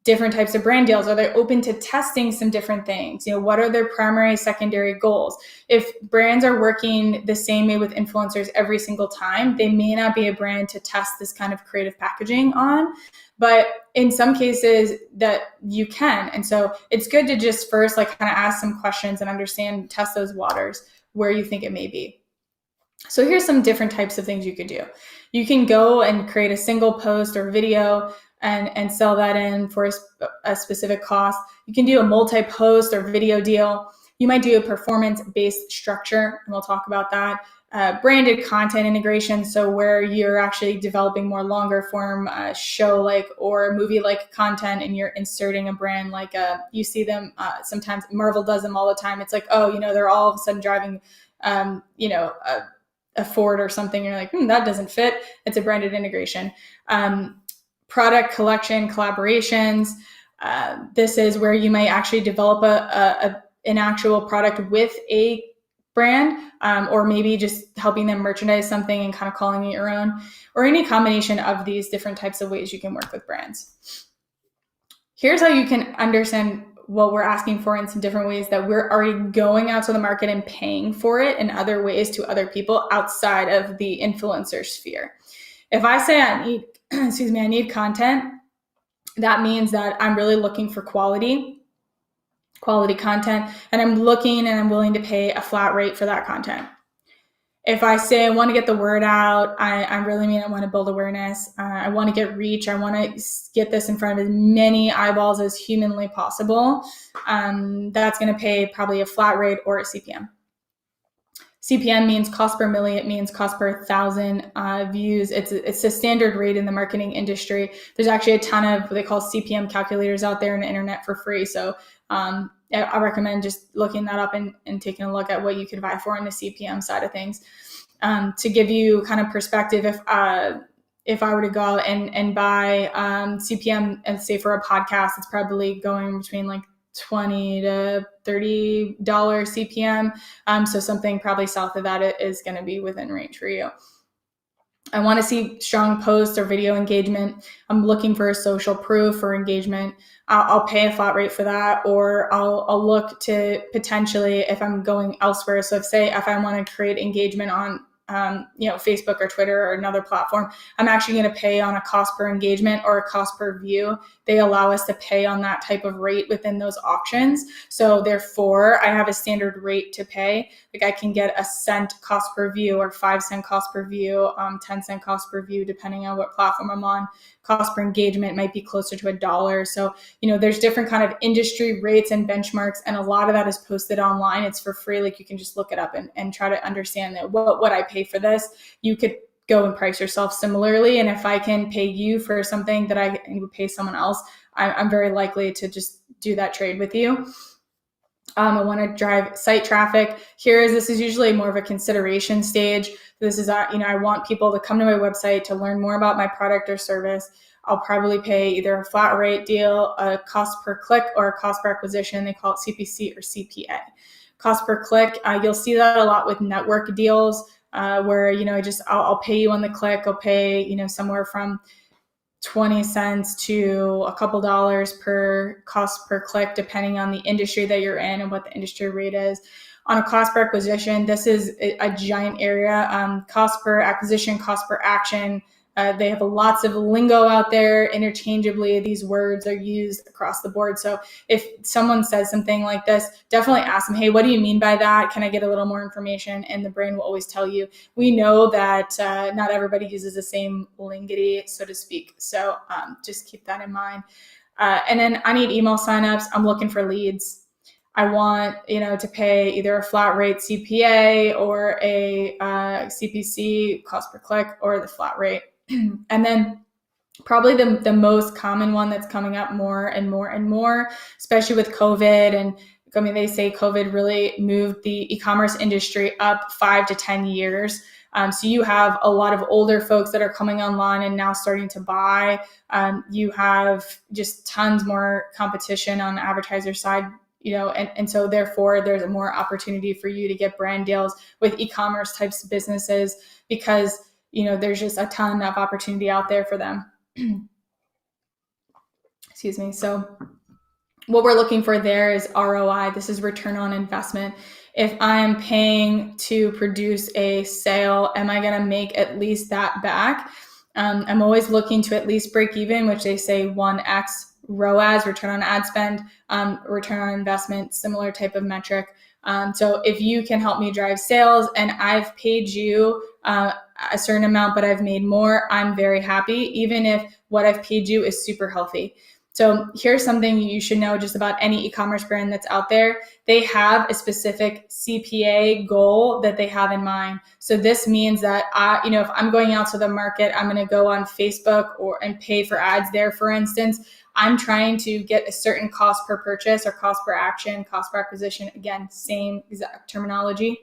different types of brand deals? Are they open to testing some different things? What are their primary, secondary goals? If brands are working the same way with influencers every single time, they may not be a brand to test this kind of creative packaging on. But in some cases that you can. And so it's good to just first kind of ask some questions and understand, test those waters where you think it may be. So here's some different types of things you could do. You can go and create a single post or video and sell that in for a specific cost. You can do a multi-post or video deal. You might do a performance-based structure, and we'll talk about that. Branded content integration, so where you're actually developing more longer form show-like or movie-like content, and you're inserting a brand you see them sometimes. Marvel does them all the time. It's like, they're all of a sudden driving, a Ford or something. You're like, that doesn't fit. It's a branded integration. Product collection collaborations. This is where you might actually develop an actual product with a brand, or maybe just helping them merchandise something and kind of calling it your own, or any combination of these different types of ways you can work with brands. Here's how you can understand what we're asking for in some different ways that we're already going out to the market and paying for it in other ways to other people outside of the influencer sphere. If I say I need content, that means that I'm really looking for quality content, and I'm looking and I'm willing to pay a flat rate for that content. If I say I want to get the word out, I really mean I want to build awareness. I want to get reach. I want to get this in front of as many eyeballs as humanly possible. That's going to pay probably a flat rate or a CPM. CPM means cost per million. It means cost per 1,000 views. It's a standard rate in the marketing industry. There's actually a ton of what they call CPM calculators out there on the internet for free. So I recommend just looking that up and taking a look at what you could buy for on the CPM side of things. To give you kind of perspective, if I were to go out and buy CPM, and say for a podcast, it's probably going between $20 to $30 CPM. So something probably south of that is going to be within range for you. I want to see strong posts or video engagement. I'm looking for a social proof for engagement. I'll pay a flat rate for that, or I'll look to potentially, if I'm going elsewhere. So if I want to create engagement on Facebook or Twitter or another platform, I'm actually going to pay on a cost per engagement or a cost per view. They allow us to pay on that type of rate within those auctions. So therefore, I have a standard rate to pay. Like I can get a cent cost per view or 5 cent cost per view, 10 cent cost per view, depending on what platform I'm on. Cost per engagement might be closer to $1. So, there's different kind of industry rates and benchmarks, and a lot of that is posted online. It's for free. Like you can just look it up and try to understand that what I pay for this. You could go and price yourself similarly. And if I can pay you for something that I would pay someone else, I'm very likely to just do that trade with you. I want to drive site traffic. This is usually more of a consideration stage. This is, I want people to come to my website to learn more about my product or service. I'll probably pay either a flat rate deal, a cost per click, or a cost per acquisition. They call it CPC or CPA. Cost per click, you'll see that a lot with network deals where, I'll pay you on the click. I'll pay, somewhere from 20 cents to a couple dollars per cost per click, depending on the industry that you're in and what the industry rate is. On a cost per acquisition, this is a giant area. Cost per acquisition, cost per action. They have lots of lingo out there interchangeably. These words are used across the board. So if someone says something like this, definitely ask them, hey, what do you mean by that? Can I get a little more information? And the brain will always tell you. We know that not everybody uses the same lingity, so to speak. So just keep that in mind. And then I need email signups. I'm looking for leads. I want, to pay either a flat rate CPA or a CPC, cost per click, or the flat rate. And then probably the most common one that's coming up more and more and more, especially with COVID. And they say COVID really moved the e-commerce industry up 5 to 10 years. So you have a lot of older folks that are coming online and now starting to buy. You have just tons more competition on the advertiser side. And so therefore there's more opportunity for you to get brand deals with e-commerce types of businesses because, there's just a ton of opportunity out there for them. Excuse me. So what we're looking for there is ROI. This is return on investment. If I'm paying to produce a sale, am I going to make at least that back? I'm always looking to at least break even, which they say 1x ROAS, return on ad spend, return on investment, similar type of metric. So if you can help me drive sales and I've paid you a certain amount, but I've made more, I'm very happy, even if what I've paid you is super healthy. So here's something you should know just about any e-commerce brand that's out there. They have a specific CPA goal that they have in mind. So this means that if I'm going out to the market, I'm going to go on Facebook and pay for ads there, for instance. I'm trying to get a certain cost per purchase or cost per action, cost per acquisition. Again, same exact terminology.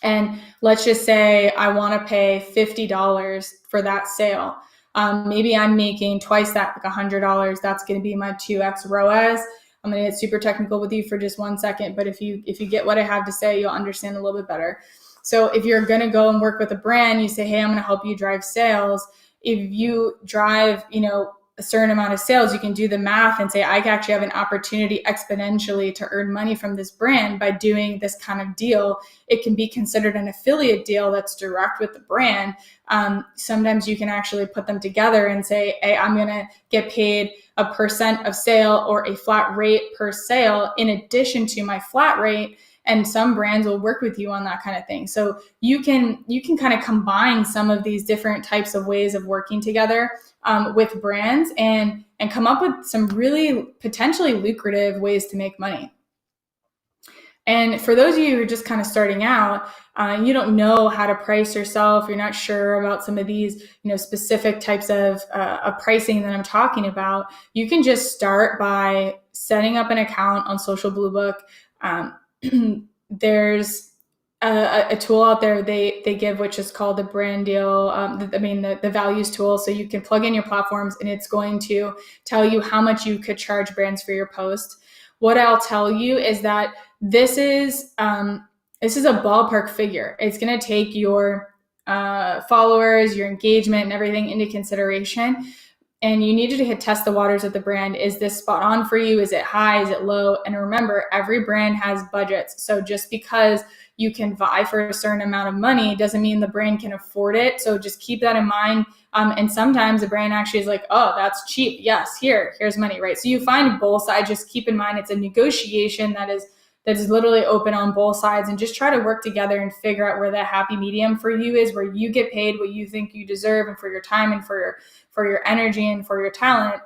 And let's just say I want to pay $50 for that sale. Maybe I'm making twice that, like $100. That's going to be my 2x ROAS. I'm going to get super technical with you for just 1 second, but if you get what I have to say, you'll understand a little bit better. So if you're going to go and work with a brand, you say, hey, I'm going to help you drive sales. If you drive, a certain amount of sales, you can do the math and say, I actually have an opportunity exponentially to earn money from this brand by doing this kind of deal. It can be considered an affiliate deal that's direct with the brand. Sometimes you can actually put them together and say, hey, I'm going to get paid a % of sale or a flat rate per sale in addition to my flat rate. And some brands will work with you on that kind of thing. So you can kind of combine some of these different types of ways of working together with brands and come up with some really potentially lucrative ways to make money. And for those of you who are just kind of starting out, you don't know how to price yourself, you're not sure about some of these, specific types of pricing that I'm talking about, you can just start by setting up an account on Social Bluebook. There's a tool out there they give, which is called the brand deal. The values tool. So you can plug in your platforms and it's going to tell you how much you could charge brands for your post. What I'll tell you is that this is a ballpark figure. It's going to take your followers, your engagement, and everything into consideration. And you need to test the waters of the brand. Is this spot on for you? Is it high? Is it low? And remember, every brand has budgets. So just because you can vie for a certain amount of money doesn't mean the brand can afford it. So just keep that in mind. And sometimes the brand actually is like, oh, that's cheap. Yes, here's money, right? So you find both sides. Just keep in mind it's a negotiation that is literally open on both sides, and just try to work together and figure out where that happy medium for you is, where you get paid what you think you deserve and for your time and for your energy and for your talent,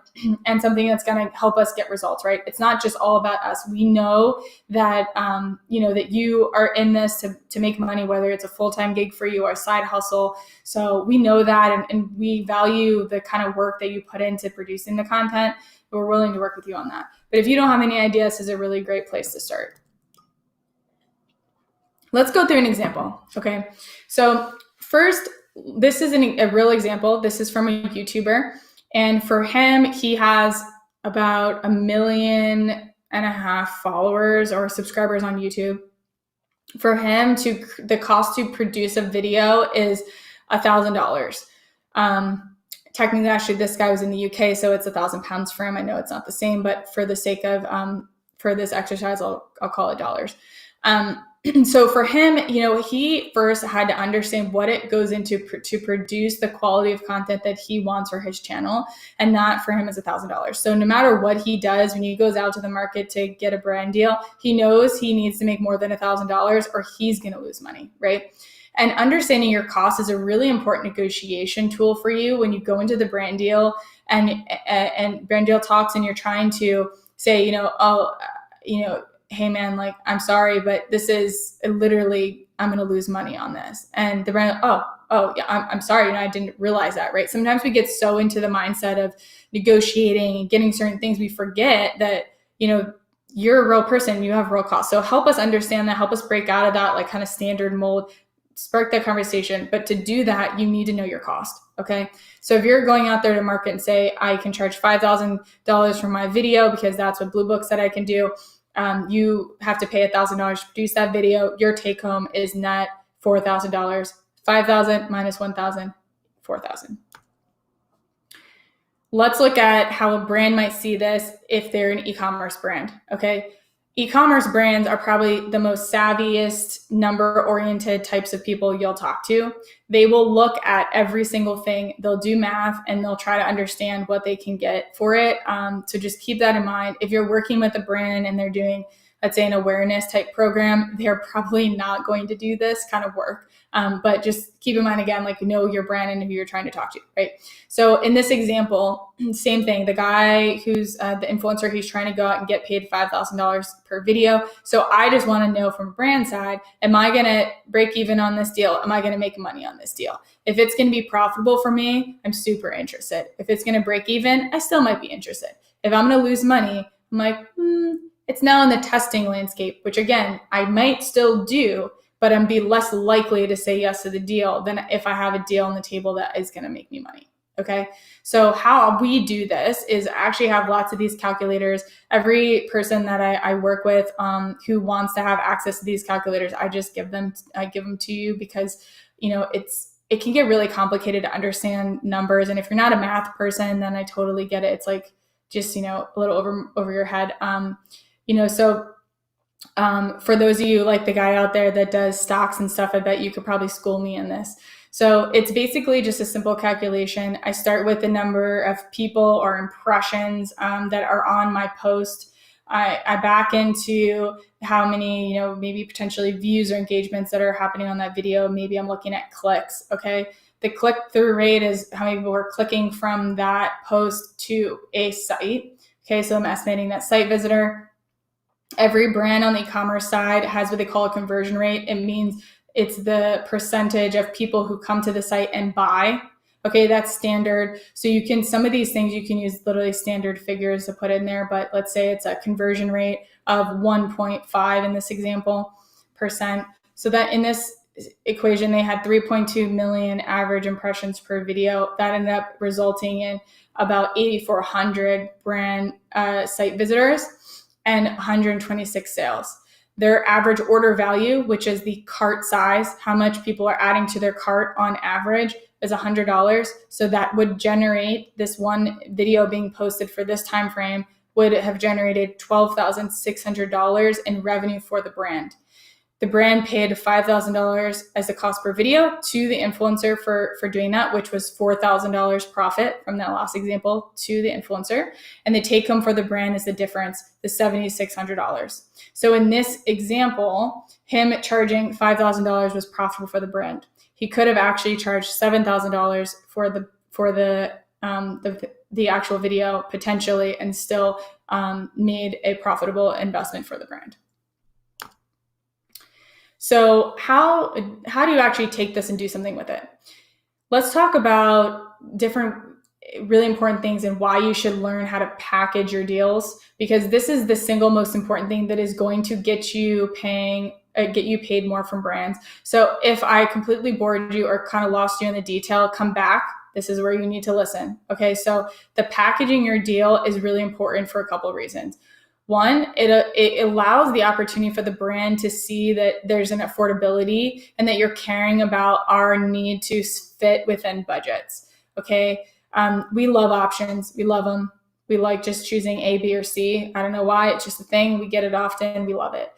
and something that's going to help us get results, right? It's not just all about us. We know that, that you are in this to make money, whether it's a full-time gig for you or a side hustle. So we know that, and we value the kind of work that you put into producing the content. We're willing to work with you on that. But if you don't have any ideas, this is a really great place to start. Let's go through an example, okay? So first, this is a real example. This is from a YouTuber. And for him, he has about 1.5 million followers or subscribers on YouTube. For him, the cost to produce a video is $1,000. Technically, actually, this guy was in the UK, so it's £1,000 for him. I know it's not the same, but for the sake of, for this exercise, I'll call it dollars. So for him, he first had to understand what it goes into to produce the quality of content that he wants for his channel. And that for him is $1,000. So no matter what he does, when he goes out to the market to get a brand deal, he knows he needs to make more than $1,000 or he's going to lose money, right? And understanding your cost is a really important negotiation tool for you when you go into the brand deal and brand deal talks, and you're trying to say, hey man, like, I'm sorry, but this is literally, I'm going to lose money on this. And the brand, oh yeah, I'm sorry. I didn't realize that, right? Sometimes we get so into the mindset of negotiating and getting certain things, we forget that, you're a real person, you have real costs. So help us understand that, help us break out of that, like, kind of standard mold, spark that conversation. But to do that, you need to know your cost. Okay. So if you're going out there to market and say, I can charge $5,000 for my video because that's what Bluebook said I can do. You have to pay $1,000 to produce that video. Your take home is net $4,000. 5,000 minus 1,000, 4,000. Let's look at how a brand might see this if they're an e-commerce brand. Okay. E-commerce brands are probably the most savviest, number-oriented types of people you'll talk to. They will look at every single thing. They'll do math and they'll try to understand what they can get for it. So just keep that in mind. If you're working with a brand and they're doing, let's say, an awareness type program, they're probably not going to do this kind of work. But just keep in mind, again, like, know your brand and who you're trying to talk to, right? So in this example, same thing, the guy who's the influencer, he's trying to go out and get paid $5,000 per video. So I just want to know from a brand side, am I going to break even on this deal? Am I going to make money on this deal? If it's going to be profitable for me, I'm super interested. If it's going to break even, I still might be interested. If I'm going to lose money, I'm like, it's now in the testing landscape, which again, I might still do, but I'm be less likely to say yes to the deal than if I have a deal on the table that is going to make me money. Okay. So how we do this is actually have lots of these calculators. Every person that I work with who wants to have access to these calculators, I give them to you because, it can get really complicated to understand numbers. And if you're not a math person, then I totally get it. It's like just, a little over your head. For those of you like the guy out there that does stocks and stuff, I bet you could probably school me in this. So it's basically just a simple calculation. I start with the number of people or impressions that are on my post. I back into how many, maybe potentially views or engagements that are happening on that video. Maybe I'm looking at clicks. Okay. The click-through rate is how many people are clicking from that post to a site. Okay. So I'm estimating that site visitor. Every brand on the e-commerce side has what they call a conversion rate. It means it's the percentage of people who come to the site and buy. Okay, that's standard. So some of these things you can use literally standard figures to put in there, but let's say it's a conversion rate of 1.5 in this example percent. So that in this equation, they had 3.2 million average impressions per video. That ended up resulting in about 8,400 brand site visitors and 126 sales. their average order value, which is the cart size, how much people are adding to their cart on average, is $100. So that would generate, this one video being posted for this time frame would have generated $12,600 in revenue for the brand. The brand paid $5,000 as the cost per video to the influencer for doing that, which was $4,000 profit from that last example to the influencer. And the take home for the brand is the difference, the $7,600. So in this example, him charging $5,000 was profitable for the brand. He could have actually charged $7,000 for the actual video potentially, and still made a profitable investment for the brand. So how do you actually take this and do something with it? Let's talk about different really important things and why you should learn how to package your deals, because this is the single most important thing that is going to get you paid more from brands. So if I completely bored you or kind of lost you in the detail, come back. This is where you need to listen. Okay, so the packaging your deal is really important for a couple of reasons. One, it allows the opportunity for the brand to see that there's an affordability and that you're caring about our need to fit within budgets. Okay, we love options. We love them. We like just choosing A, B, or C. I don't know why. It's just a thing. We get it often. We love it.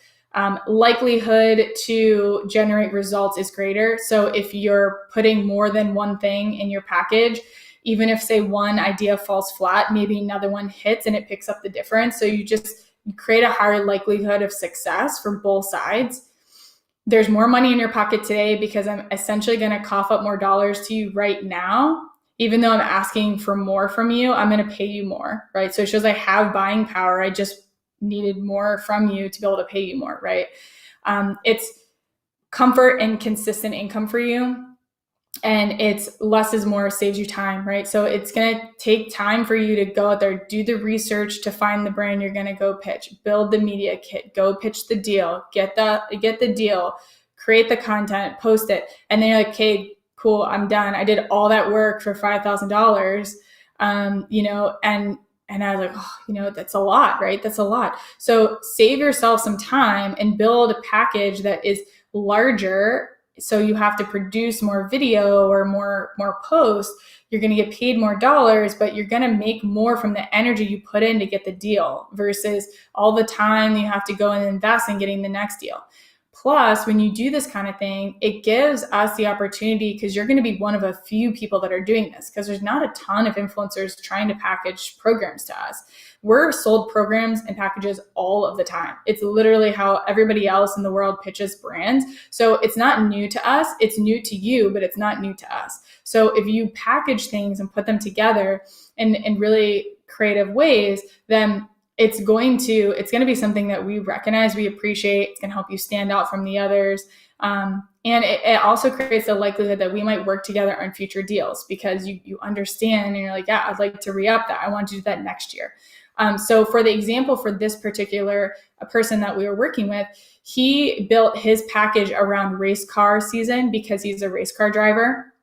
Likelihood to generate results is greater. So if you're putting more than one thing in your package, even if, say, one idea falls flat, maybe another one hits and it picks up the difference. So you create a higher likelihood of success for both sides. There's more money in your pocket today because I'm essentially going to cough up more dollars to you right now. Even though I'm asking for more from you, I'm going to pay you more, right? So it shows I have buying power. I just needed more from you to be able to pay you more, right? It's comfort and consistent income for you. And it's less is more, saves you time, right? So it's going to take time for you to go out there, do the research to find the brand you're going to go pitch, build the media kit, go pitch the deal, get the deal, create the content, post it. And then you're like, okay, cool, I'm done. I did all that work for $5,000, and I was like, oh, that's a lot, right? That's a lot. So save yourself some time and build a package that is larger. So you have to produce more video or more posts. You're going to get paid more dollars, but you're going to make more from the energy you put in to get the deal versus all the time you have to go and invest in getting the next deal. Plus, when you do this kind of thing, it gives us the opportunity, because you're going to be one of a few people that are doing this, because there's not a ton of influencers trying to package programs to us. We're sold programs and packages all of the time. It's literally how everybody else in the world pitches brands. So it's not new to us. It's new to you, but it's not new to us. So if you package things and put them together in really creative ways, then it's going to be something that we recognize, we appreciate. It's going to help you stand out from the others. And it also creates the likelihood that we might work together on future deals, because you understand and you're like, yeah, I'd like to re-up that. I want to do that next year. So for the example, for this particular person that we were working with, he built his package around race car season because he's a race car driver.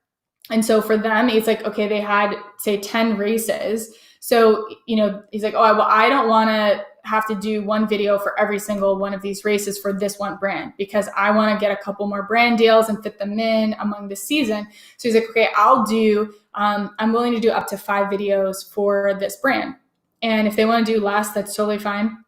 And so for them, it's like, okay, they had, say, 10 races. So, he's like, I don't want to have to do one video for every single one of these races for this one brand, because I want to get a couple more brand deals and fit them in among the season. So he's like, okay, I'm willing to do up to 5 videos for this brand. And if they want to do less, that's totally fine.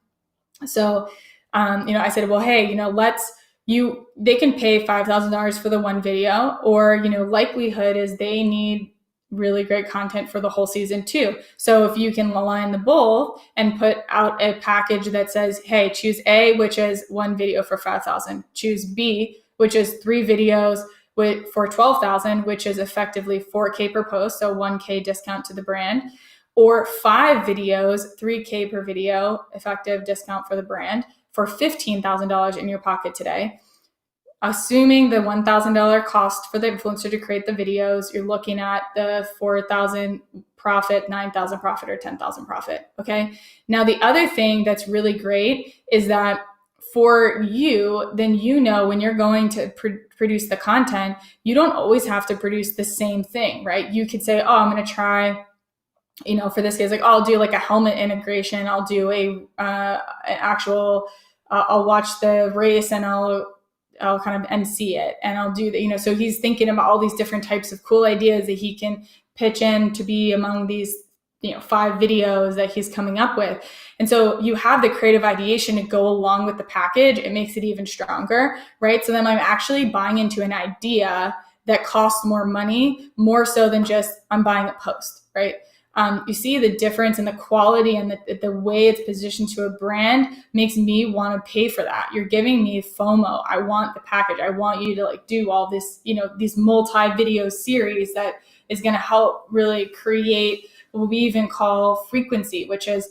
So, I said, well, hey, they can pay $5,000 for the one video, or, likelihood is they need really great content for the whole season too. So if you can align the both and put out a package that says, hey, choose A, which is one video for $5,000, choose B, which is 3 videos for $12,000, which is effectively $4K per post, so $1K discount to the brand, or 5 videos, $3K per video, effective discount for the brand, for $15,000 in your pocket today. Assuming the $1,000 cost for the influencer to create the videos, you're looking at the $4,000 profit, $9,000 profit, or $10,000 profit. Okay. Now, the other thing that's really great is that for you, then when you're going to produce the content, you don't always have to produce the same thing, right? You could say, I'm going to try, for this case, like, I'll do like a helmet integration. I'll do an actual I'll watch the race and I'll kind of MC it, and I'll do that. So he's thinking about all these different types of cool ideas that he can pitch in to be among these 5 videos that he's coming up with. And so you have the creative ideation to go along with the package. It makes it even stronger, right? So then I'm actually buying into an idea that costs more money, more so than just I'm buying a post, right? You see the difference in the quality and the way it's positioned to a brand makes me want to pay for that. You're giving me FOMO. I want the package. I want you to do all this, these multi-video series that is going to help really create what we even call frequency, which is,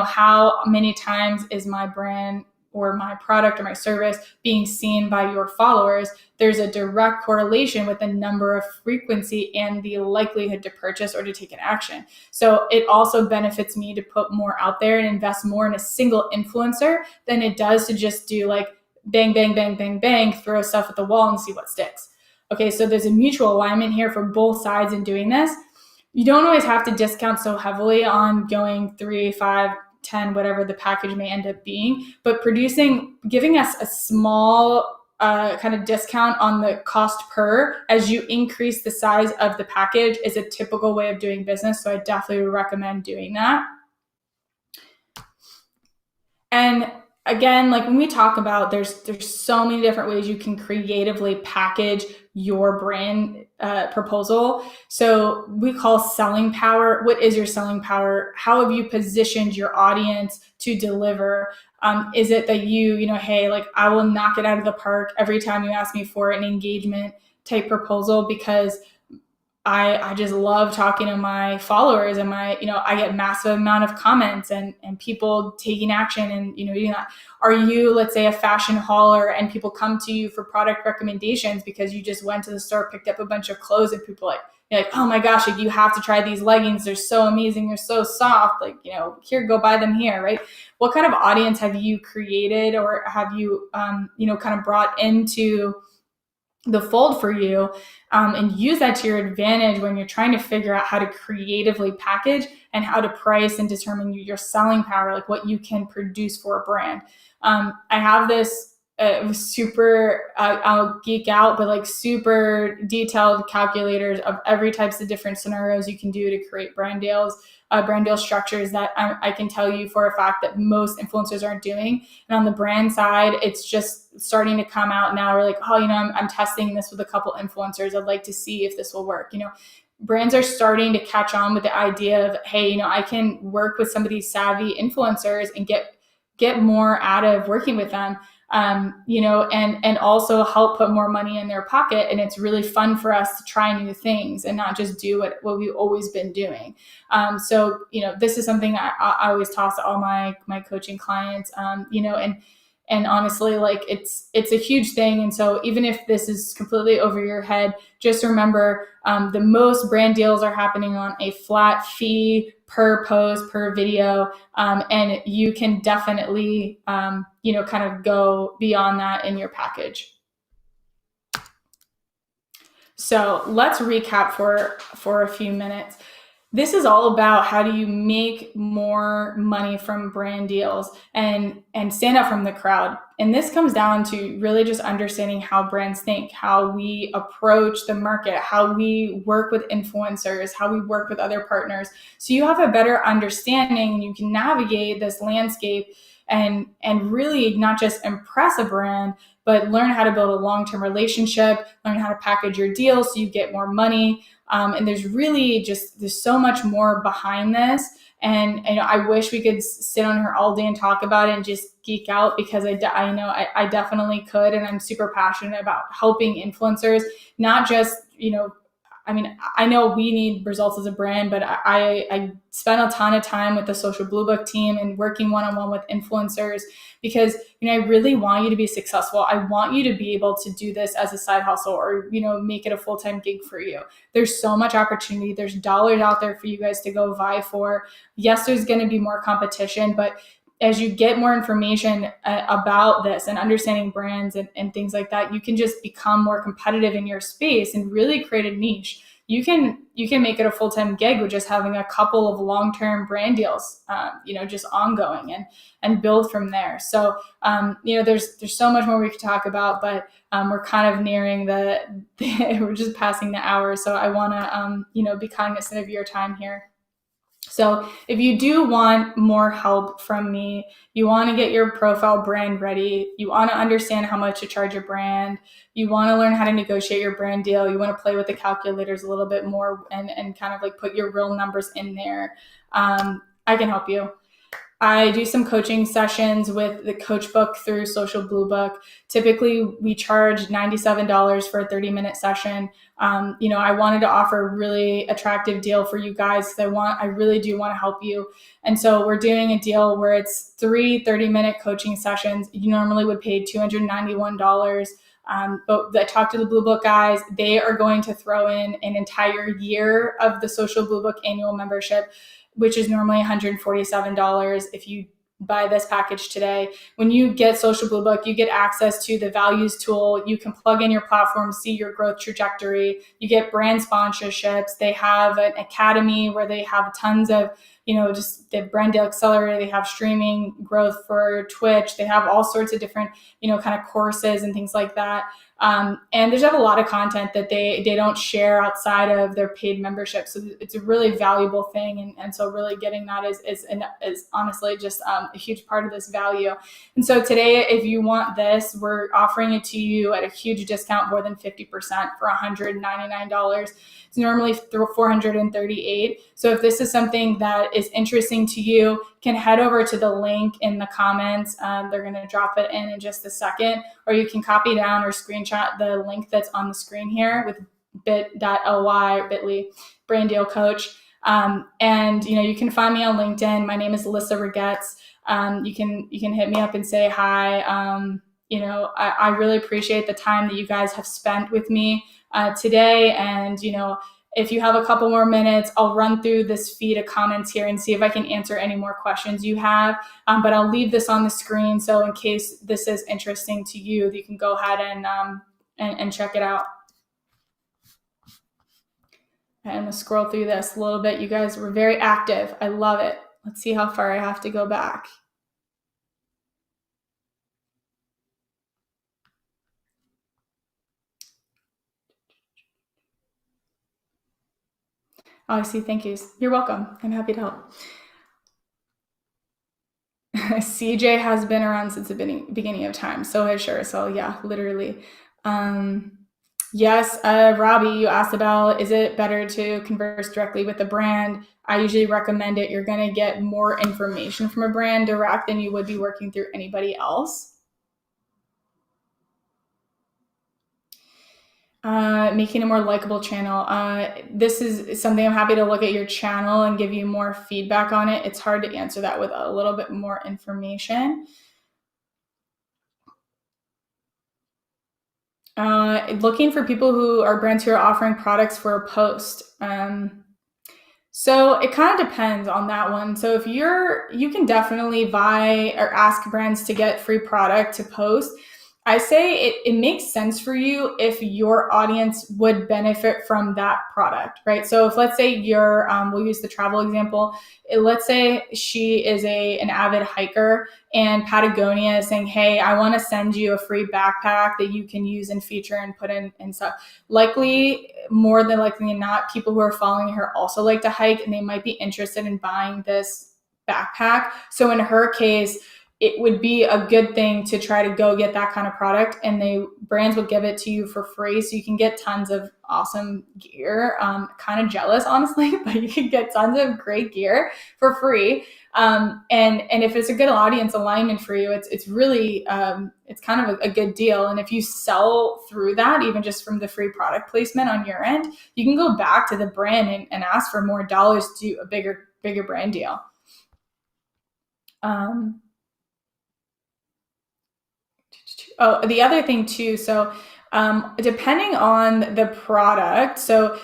how many times is my brand or my product or my service being seen by your followers. There's a direct correlation with the number of frequency and the likelihood to purchase or to take an action. So it also benefits me to put more out there and invest more in a single influencer than it does to just do bang, bang, bang, bang, bang, throw stuff at the wall and see what sticks. Okay, so there's a mutual alignment here for both sides in doing this. You don't always have to discount so heavily on going 3, 5, 10, whatever the package may end up being, but giving us a small kind of discount on the cost per as you increase the size of the package is a typical way of doing business. So I definitely would recommend doing that. And again, when we talk about there's so many different ways you can creatively package your brand proposal. So we call selling power. What is your selling power? How have you positioned your audience to deliver? Is it that hey, I will knock it out of the park every time you ask me for an engagement type proposal because I just love talking to my followers and I get massive amount of comments and people taking action and, doing that. Are you, let's say, a fashion hauler and people come to you for product recommendations because you just went to the store, picked up a bunch of clothes and people you're like, oh my gosh, you have to try these leggings. They're so amazing. They're so soft. Here, go buy them here, right? What kind of audience have you created or have you, kind of brought into the fold for you, and use that to your advantage when you're trying to figure out how to creatively package and how to price and determine your selling power, what you can produce for a brand. I have this super, I'll geek out, but super detailed calculators of every types of different scenarios you can do to create brand deal structures that I can tell you for a fact that most influencers aren't doing. And on the brand side, it's just starting to come out now. We're like, oh, I'm testing this with a couple influencers. I'd like to see if this will work. Brands are starting to catch on with the idea of, hey, I can work with some of these savvy influencers and get more out of working with them. And also help put more money in their pocket. And it's really fun for us to try new things and not just do what we've always been doing. So this is something I always toss to all my coaching clients, and honestly, it's a huge thing. And so even if this is completely over your head, just remember, the most brand deals are happening on a flat fee per post, per video. And you can definitely, kind of go beyond that in your package. So let's recap for a few minutes. This is all about how do you make more money from brand deals and stand out from the crowd. And this comes down to really just understanding how brands think, how we approach the market, how we work with influencers, how we work with other partners. So you have a better understanding and you can navigate this landscape and really not just impress a brand, but learn how to build a long-term relationship, learn how to package your deals so you get more money. And there's really there's so much more behind this. And I wish we could sit on here all day and talk about it and just geek out because I know I definitely could. And I'm super passionate about helping influencers, not just, I know we need results as a brand, but I spent a ton of time with the social Bluebook team and working one-on-one with influencers because, I really want you to be successful. I want you to be able to do this as a side hustle or, make it a full-time gig for you. There's so much opportunity. There's dollars out there for you guys to go vie for. Yes, there's going to be more competition, but as you get more information about this and understanding brands and things like that, you can just become more competitive in your space and really create a niche. you can make it a full-time gig with just having a couple of long-term brand deals, just ongoing, and build from there. So there's so much more we could talk about, but we're kind of nearing we're just passing the hour. So I want to be cognizant of your time here. So if you do want more help from me, you want to get your profile brand ready, you want to understand how much to charge your brand, you want to learn how to negotiate your brand deal, you want to play with the calculators a little bit more and kind of like put your real numbers in there, I can help you. I do some coaching sessions with the coach book through Social Bluebook. Typically, we charge $97 for a 30-minute session. I wanted to offer a really attractive deal for you guys because I really do want to help you. And so we're doing a deal where it's 3 30-minute coaching sessions. You normally would pay $291. But I talked to the Bluebook guys. They are going to throw in an entire year of the Social Bluebook annual membership, which is normally $147 if you buy this package today. When you get Social Bluebook, you get access to the values tool. You can plug in your platform, see your growth trajectory. You get brand sponsorships. They have an academy where they have tons of, just the brand deal accelerator. They have streaming growth for Twitch. They have all sorts of different, kind of courses and things like that. And there's a lot of content that they don't share outside of their paid membership. So it's a really valuable thing. And so really getting that is honestly just a huge part of this value. And so today, if you want this, we're offering it to you at a huge discount, more than 50% for $199. It's normally $438. So if this is something that is interesting to you, can head over to the link in the comments. They're going to drop it in just a second, or you can copy down or screenshot the link that's on the screen here with bit.ly or bit.ly brand deal coach. And you can find me on LinkedIn. My name is Lissa Regets. You can hit me up and say hi. I really appreciate the time that you guys have spent with me today. And, if you have a couple more minutes, I'll run through this feed of comments here and see if I can answer any more questions you have. But I'll leave this on the screen. So in case this is interesting to you, you can go ahead and check it out. I'm going to scroll through this a little bit. You guys were very active. I love it. Let's see how far I have to go back. Oh, I see. Thank yous. You're welcome. I'm happy to help. CJ has been around since the beginning of time. So has sure. So yeah, literally. Yes, Robbie, you asked about, is it better to converse directly with the brand? I usually recommend it. You're going to get more information from a brand direct than you would be working through anybody else. Making a more likable channel. This is something I'm happy to look at your channel and give you more feedback on it. It's hard to answer that with a little bit more information. Looking for people who are brands who are offering products for a post. So it kind of depends on that one. So if you can definitely buy or ask brands to get free product to post. I say it makes sense for you if your audience would benefit from that product, right? So if let's say we'll use the travel example. Let's say she is an avid hiker and Patagonia is saying, hey, I want to send you a free backpack that you can use and feature and put in and stuff. More than likely than not, people who are following her also like to hike and they might be interested in buying this backpack. So in her case, it would be a good thing to try to go get that kind of product, and brands will give it to you for free. So you can get tons of awesome gear. Kind of jealous, honestly, but you can get tons of great gear for free. And if it's a good audience alignment for you, it's really, it's kind of a good deal. And if you sell through that, even just from the free product placement on your end, you can go back to the brand and ask for more dollars to do a bigger brand deal. The other thing too, so depending on the product, so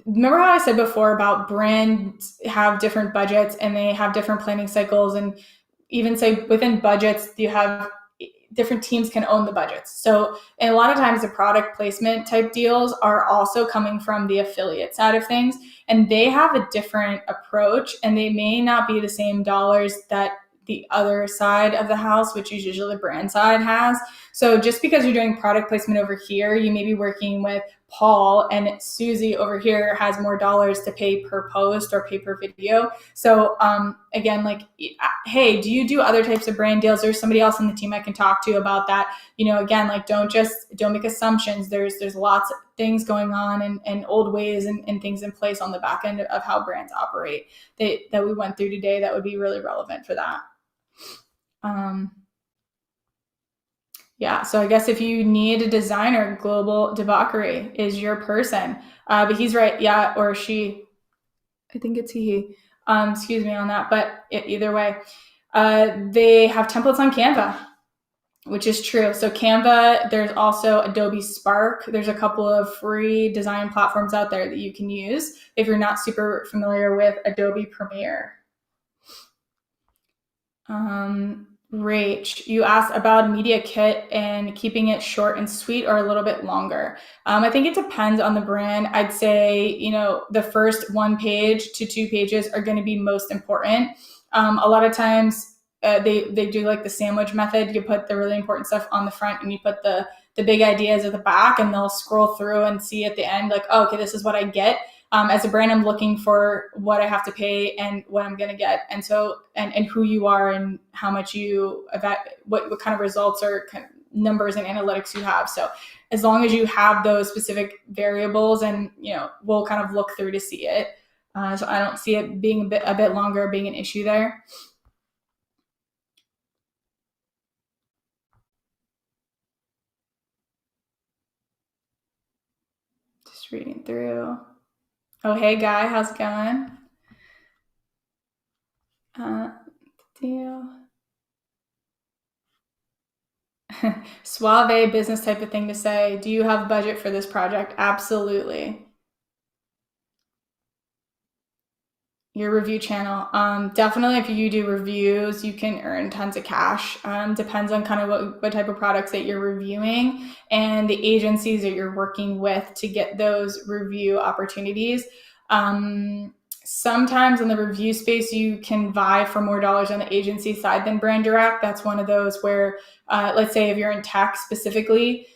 remember how I said before about brands have different budgets and they have different planning cycles, and even say within budgets, you have different teams can own the budgets. So, and a lot of times the product placement type deals are also coming from the affiliate side of things, and they have a different approach, and they may not be the same dollars that the other side of the house, which is usually the brand side, has. So just because you're doing product placement over here, you may be working with Paul, and Susie over here has more dollars to pay per post or pay per video. So again, like, hey, do you do other types of brand deals? There's somebody else on the team I can talk to about that. Again, like, don't make assumptions. There's lots of things going on, and old ways and things in place on the back end of how brands operate that we went through today that would be really relevant for that. Yeah, so I guess if you need a designer, Global Debauchery is your person. But he's right, yeah, or she. I think it's he. Excuse me on that, but either way, they have templates on Canva, which is true. So Canva, there's also Adobe Spark. There's a couple of free design platforms out there that you can use if you're not super familiar with Adobe Premiere. Rach, you asked about a media kit and keeping it short and sweet or a little bit longer. I think it depends on the brand. I'd say, the first 1 page to 2 pages are going to be most important. A lot of times they do like the sandwich method. You put the really important stuff on the front and you put the big ideas at the back, and they'll scroll through and see at the end, like, oh, okay, this is what I get. As a brand, I'm looking for what I have to pay and what I'm going to get. And so, and who you are and how much what kind of results or kind of numbers and analytics you have. So as long as you have those specific variables, and, we'll kind of look through to see it. So I don't see it being a bit longer being an issue there. Just reading through. Oh, hey, Guy, how's it going? Deal. Suave business type of thing to say. Do you have budget for this project? Absolutely. Your review channel. Definitely, if you do reviews, you can earn tons of cash. Depends on kind of what type of products that you're reviewing and the agencies that you're working with to get those review opportunities. Sometimes in the review space, you can vie for more dollars on the agency side than brand direct. That's one of those where, let's say if you're in tech specifically,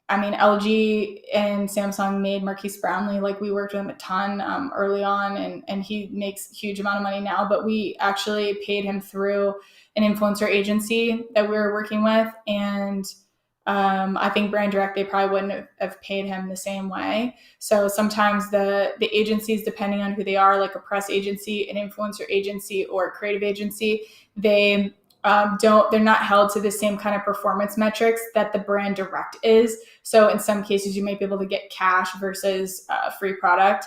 LG and Samsung made Marquise Brownlee. Like, we worked with him a ton early on, and he makes a huge amount of money now, but we actually paid him through an influencer agency that we were working with. And I think brand direct, they probably wouldn't have paid him the same way. So sometimes the agencies, depending on who they are, like a press agency, an influencer agency, or a creative agency, they're not held to the same kind of performance metrics that the brand direct is. So in some cases, you might be able to get cash versus free product.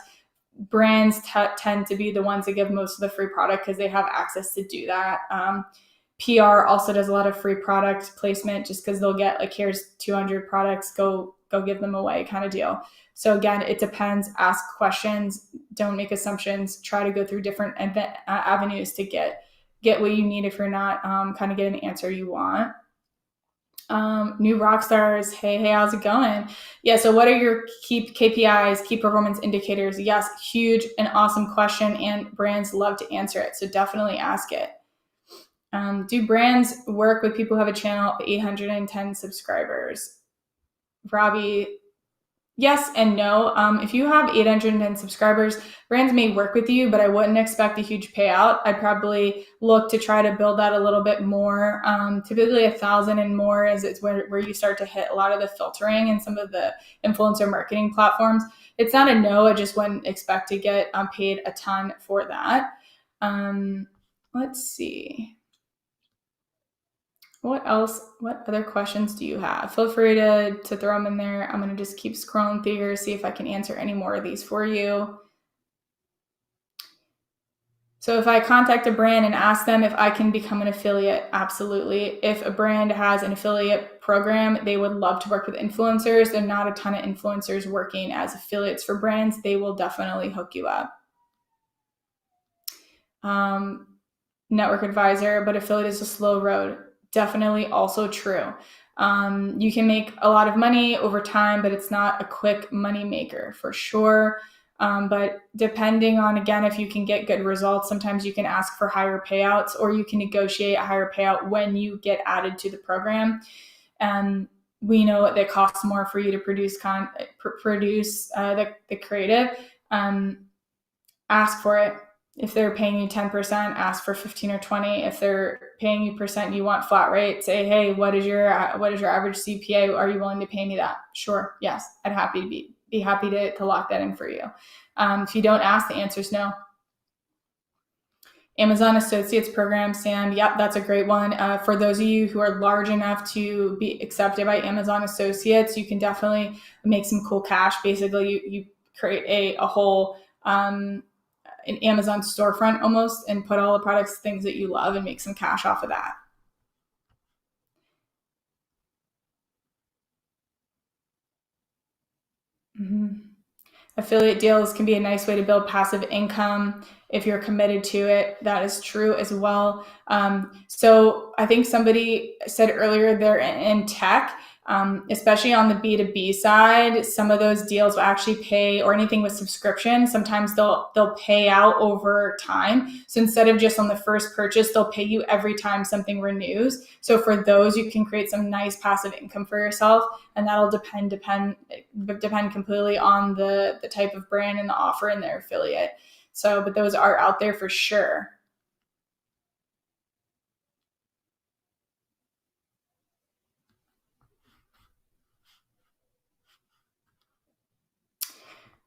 Brands tend to be the ones that give most of the free product because they have access to do that. PR also does a lot of free product placement just because they'll get, like, here's 200 products, go give them away kind of deal. So again, it depends. Ask questions. Don't make assumptions. Try to go through different avenues to get what you need if you're not kind of get an answer you want. New rock stars. Hey, how's it going? Yeah. So what are your key KPIs, key performance indicators? Yes. Huge and awesome question, and brands love to answer it. So definitely ask it. Do brands work with people who have a channel of 810 subscribers? Robbie, yes and no. If you have 810 subscribers, brands may work with you, but I wouldn't expect a huge payout. I'd probably look to try to build that a little bit more. Typically 1,000 and more is where you start to hit a lot of the filtering and some of the influencer marketing platforms. It's not a no. I just wouldn't expect to get paid a ton for that. Let's see. What else? What other questions do you have? Feel free to throw them in there. I'm going to just keep scrolling through here, see if I can answer any more of these for you. So if I contact a brand and ask them if I can become an affiliate, absolutely. If a brand has an affiliate program, they would love to work with influencers. There are not a ton of influencers working as affiliates for brands. They will definitely hook you up. Network advisor, but affiliate is a slow road. definitely also true. You can make a lot of money over time, but it's not a quick money maker for sure. But depending on, again, if you can get good results, sometimes you can ask for higher payouts, or you can negotiate a higher payout when you get added to the program. We know that it costs more for you to produce the creative. Ask for it. If they're paying you 10%, ask for 15 or 20. If they're paying you percent, you want flat rate, say, hey, what is your average CPA? Are you willing to pay me that? Sure. Yes. I'd be happy to lock that in for you. If you don't ask, the answer is no. Amazon Associates program, Sam. Yep, that's a great one. For those of you who are large enough to be accepted by Amazon Associates, you can definitely make some cool cash. Basically, you create a whole an Amazon storefront almost, and put all the products, things that you love, and make some cash off of that. Mm-hmm. Affiliate deals can be a nice way to build passive income if you're committed to it. That is true as well. So I think somebody said earlier they're in tech. Especially on the B2B side, some of those deals will actually pay, or anything with subscription, sometimes they'll pay out over time. So instead of just on the first purchase, they'll pay you every time something renews. So for those, you can create some nice passive income for yourself, and that'll depend completely on the type of brand and the offer and their affiliate. So, but those are out there for sure.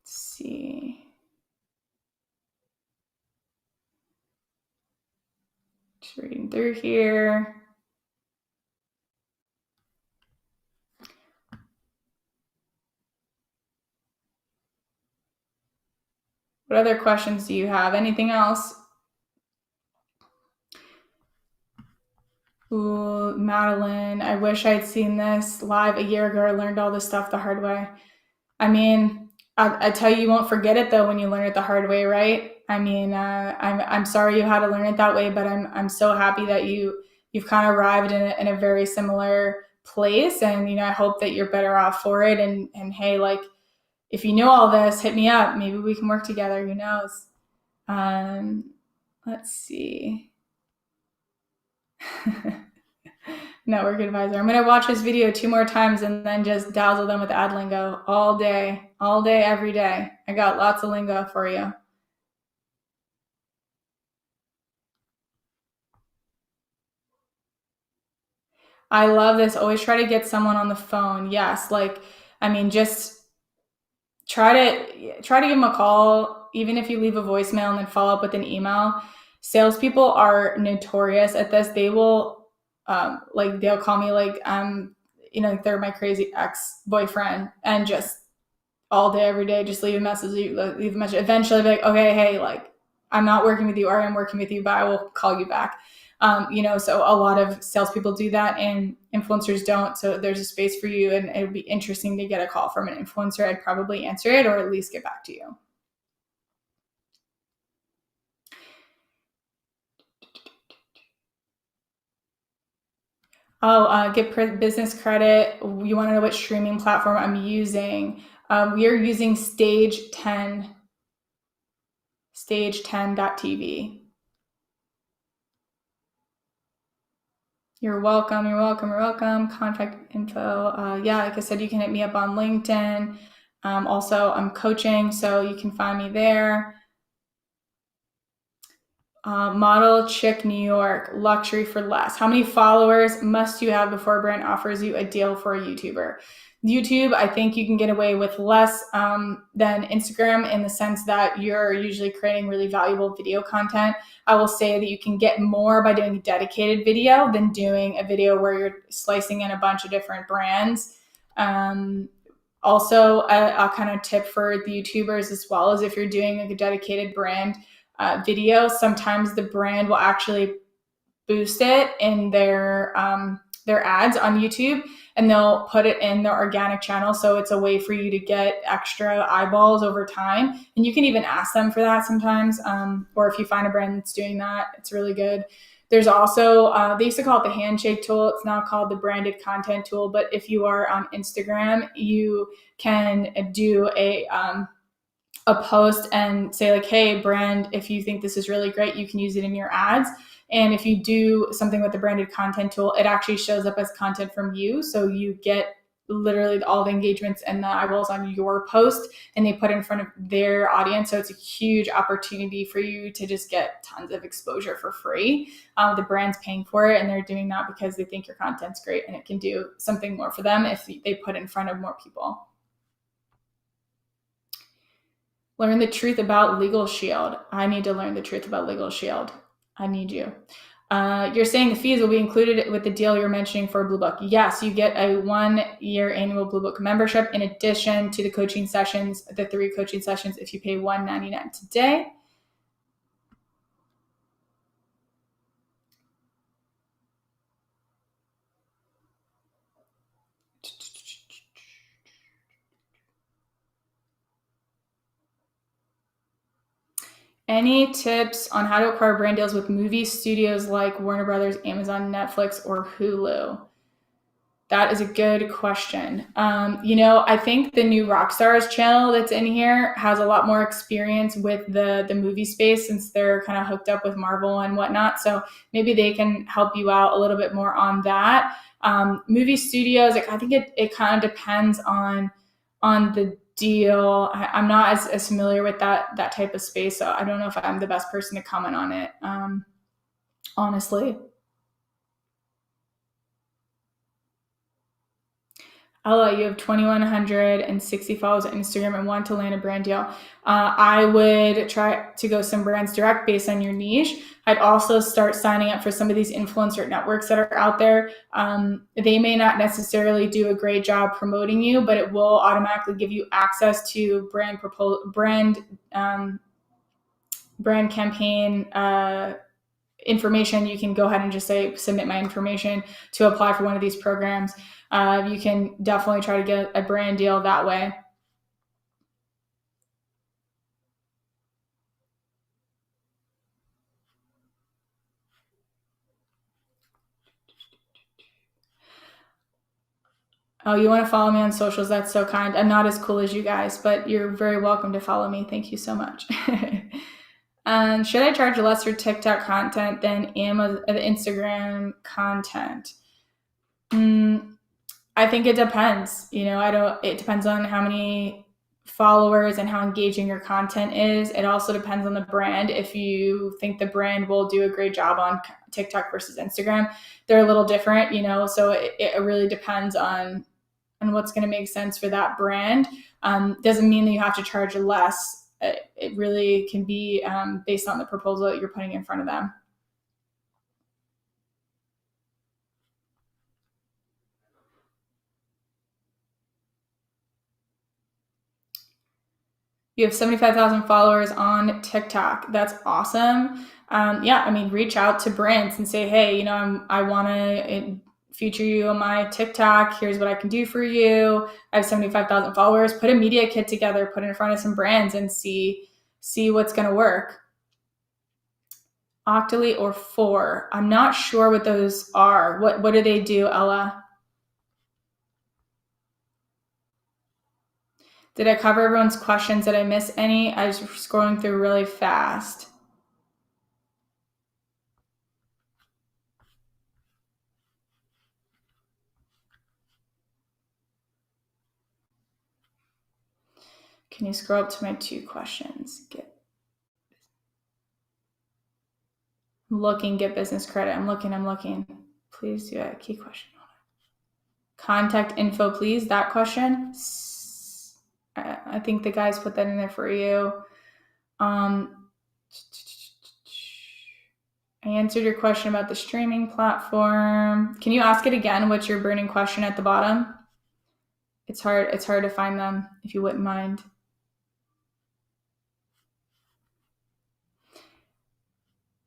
Let's see. Just reading through here. What other questions do you have? Anything else? Ooh, Madeline, I wish I'd seen this live a year ago. I learned all this stuff the hard way. I mean, I tell you, you won't forget it though when you learn it the hard way, right? I mean, I'm sorry you had to learn it that way, but I'm so happy that you've kind of arrived in a very similar place, and I hope that you're better off for it. And hey, like, if you know all this, hit me up. Maybe we can work together. Who knows? Let's see. Network advisor. I'm going to watch this video 2 more times and then just dazzle them with ad lingo all day, every day. I got lots of lingo for you. I love this. Always try to get someone on the phone. Yes. Just try to give them a call, even if you leave a voicemail and then follow up with an email. Salespeople are notorious at this. They will, they'll call me they're my crazy ex-boyfriend, and just all day, every day, just leave a message. Eventually, be like, okay, hey, like, I'm not working with you, or I'm working with you, but I will call you back. So a lot of salespeople do that, and influencers don't. So there's a space for you, and it would be interesting to get a call from an influencer. I'd probably answer it, or at least get back to you. Get business credit. You want to know what streaming platform I'm using? We are using Stage 10, stage10.tv. You're welcome. Contact info. Like I said, you can hit me up on LinkedIn. Also, I'm coaching, so you can find me there. Model Chick New York, luxury for less. How many followers must you have before a brand offers you a deal for a YouTuber? YouTube, I think you can get away with less than Instagram, in the sense that you're usually creating really valuable video content. I will say that you can get more by doing a dedicated video than doing a video where you're slicing in a bunch of different brands. Also, a kind of tip for the YouTubers as well, is if you're doing like a dedicated brand video, sometimes the brand will actually boost it in their ads on YouTube, and they'll put it in their organic channel. So it's a way for you to get extra eyeballs over time. And you can even ask them for that sometimes. Or if you find a brand that's doing that, it's really good. There's also, they used to call it the handshake tool. It's now called the branded content tool. But if you are on Instagram, you can do a post and say like, hey, brand, if you think this is really great, you can use it in your ads. And if you do something with the branded content tool, it actually shows up as content from you. So you get literally all the engagements and the eyeballs on your post, and they put it in front of their audience. So it's a huge opportunity for you to just get tons of exposure for free. The brand's paying for it, and they're doing that because they think your content's great and it can do something more for them if they put it in front of more people. Learn the truth about Legal Shield. I need to learn the truth about Legal Shield. I need you. You're saying the fees will be included with the deal you're mentioning for Bluebook. Yes, you get a 1-year annual Bluebook membership in addition to the coaching sessions, the 3 coaching sessions, if you pay $199 today. Any tips on how to acquire brand deals with movie studios like Warner Brothers, Amazon, Netflix, or Hulu? That is a good question. I think the new Rockstars channel that's in here has a lot more experience with the movie space since they're kind of hooked up with Marvel and whatnot. So maybe they can help you out a little bit more on that. Movie studios, I think it kind of depends on the deal. I'm not as familiar with that type of space, so I don't know if I'm the best person to comment on it, honestly. Ella, you have 2,160 followers on Instagram and want to land a brand deal. I would try to go some brands direct based on your niche. I'd also start signing up for some of these influencer networks that are out there. They may not necessarily do a great job promoting you, but it will automatically give you access to brand campaign information. You can go ahead and just say, submit my information to apply for one of these programs. You can definitely try to get a brand deal that way. Oh, you want to follow me on socials? That's so kind. I'm not as cool as you guys, but you're very welcome to follow me. Thank you so much. Should I charge less for TikTok content than Instagram content? I think it depends. It depends on how many followers and how engaging your content is. It also depends on the brand. If you think the brand will do a great job on TikTok versus Instagram, they're a little different, so it really depends on what's going to make sense for that brand. Doesn't mean that you have to charge less. It really can be based on the proposal that you're putting in front of them. You have 75,000 followers on TikTok. That's awesome. Reach out to brands and say, hey, I want to feature you on my TikTok. Here's what I can do for you. I have 75,000 followers. Put a media kit together, put it in front of some brands and see what's going to work. Octoly or 4. I'm not sure what those are. What do they do, Ella? Did I cover everyone's questions? Did I miss any? I was scrolling through really fast. Can you scroll up to my 2 questions? Get business credit. I'm looking. Please do that. Key question. Contact info, please. That question. I think the guys put that in there for you. I answered your question about the streaming platform. Can you ask it again? What's your burning question at the bottom? It's hard to find them, if you wouldn't mind.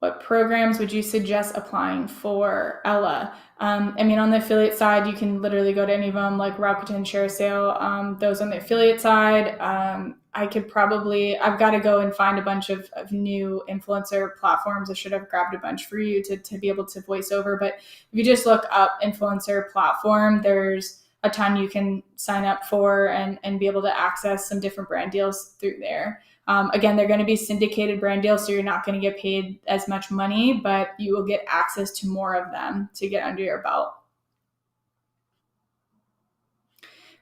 What programs would you suggest applying for, Ella? I mean, on the affiliate side, you can literally go to any of them, like Rakuten, ShareSale. Those on the affiliate side, I've got to go and find a bunch of new influencer platforms. I should have grabbed a bunch for you to be able to voice over. But if you just look up influencer platform, there's a ton you can sign up for and be able to access some different brand deals through there. Again, they're going to be syndicated brand deals, so you're not going to get paid as much money, but you will get access to more of them to get under your belt.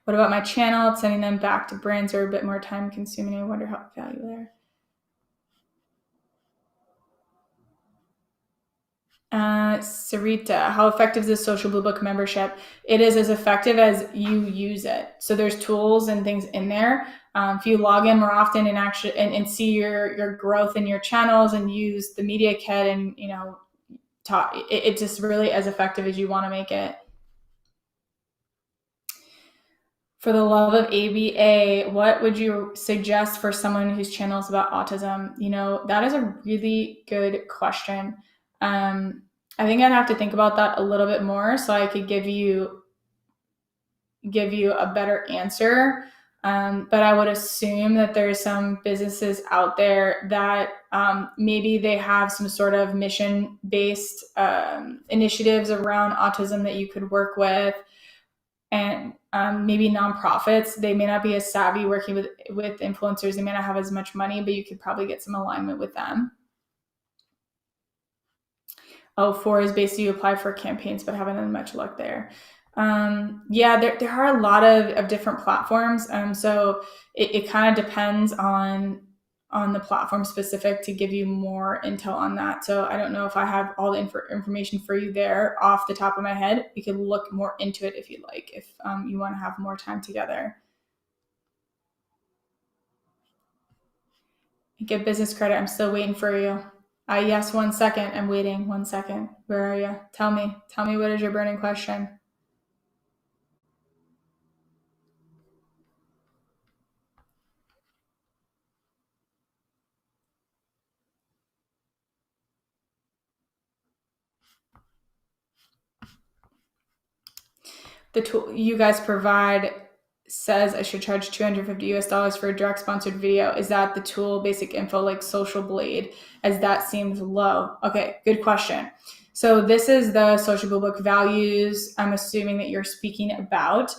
What about my channel? Sending them back to brands are a bit more time consuming. I wonder how value there. Sarita, how effective is the social Bluebook membership? It is as effective as you use it. So there's tools and things in there. If you log in more often and see your growth in your channels and use the media kit and it's just really as effective as you want to make it. For the love of ABA, what would you suggest for someone whose channel is about autism? That is a really good question. I think I'd have to think about that a little bit more so I could give you a better answer. But I would assume that there's some businesses out there that maybe they have some sort of mission-based initiatives around autism that you could work with. And maybe nonprofits, they may not be as savvy working with influencers. They may not have as much money, but you could probably get some alignment with them. 4 is basically you apply for campaigns, but haven't had much luck there. There are a lot of different platforms. So it kind of depends on the platform specific to give you more intel on that. So I don't know if I have all the information for you there off the top of my head. We could look more into it if you'd like, if you want to have more time together. Get business credit. I'm still waiting for you. Yes, 1 second. I'm waiting. 1 second. Where are you? Tell me what is your burning question? The tool you guys provide says I should charge $250 for a direct sponsored video. Is that the tool basic info like Social Blade? As that seems low. Okay, good question. So this is the Social Bluebook values I'm assuming that you're speaking about.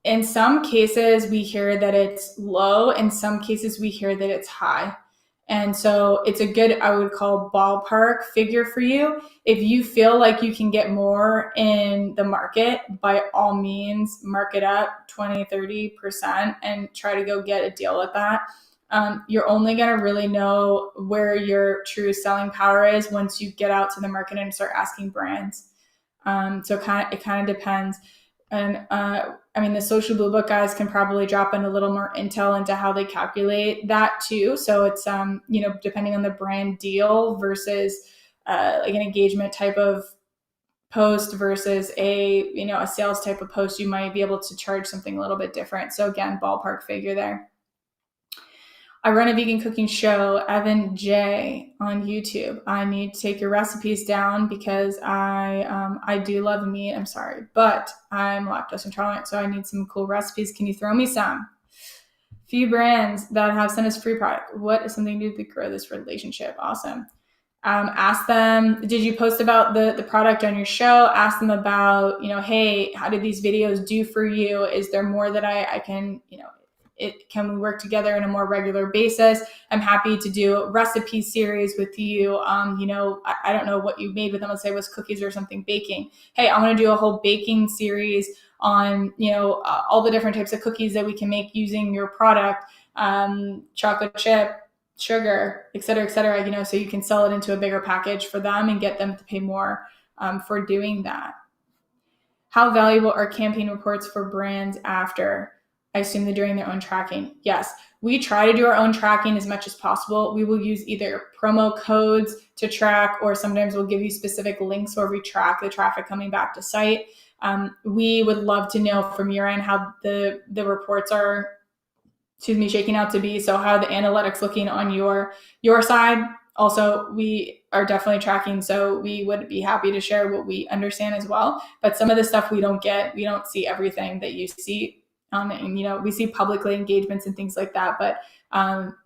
In some cases, we hear that it's low. In some cases, we hear that it's high. And so it's a good, I would call, ballpark figure for you. If you feel like you can get more in the market, by all means, mark it up 20, 30% and try to go get a deal with that. You're only going to really know where your true selling power is once you get out to the market and start asking brands. So it kind of depends. And the Social Bluebook guys can probably drop in a little more intel into how they calculate that too. So it's depending on the brand deal versus like an engagement type of post versus a sales type of post, you might be able to charge something a little bit different. So again, ballpark figure there. I run a vegan cooking show, Evan J, on YouTube. I need to take your recipes down because I do love meat. I'm sorry, but I'm lactose intolerant, so I need some cool recipes. Can you throw me some? Few brands that have sent us free product. What is something to do to grow this relationship? Awesome. Ask them, did you post about the product on your show? Ask them about, hey, how did these videos do for you? Is there more that I can, can we work together on a more regular basis? I'm happy to do a recipe series with you. I don't know what you made with them. Let's say it was cookies or something baking. Hey, I want to do a whole baking series on, all the different types of cookies that we can make using your product, chocolate chip, sugar, et cetera, so you can sell it into a bigger package for them and get them to pay more for doing that. How valuable are campaign reports for brands after? I assume they're doing their own tracking. Yes, we try to do our own tracking as much as possible. We will use either promo codes to track, or sometimes we'll give you specific links where we track the traffic coming back to site. We would love to know from your end how the reports are, shaking out to be. So how are the analytics looking on your side? Also, we are definitely tracking, so we would be happy to share what we understand as well. But some of the stuff we don't get, we don't see everything that you see. And, we see publicly engagements and things like that, but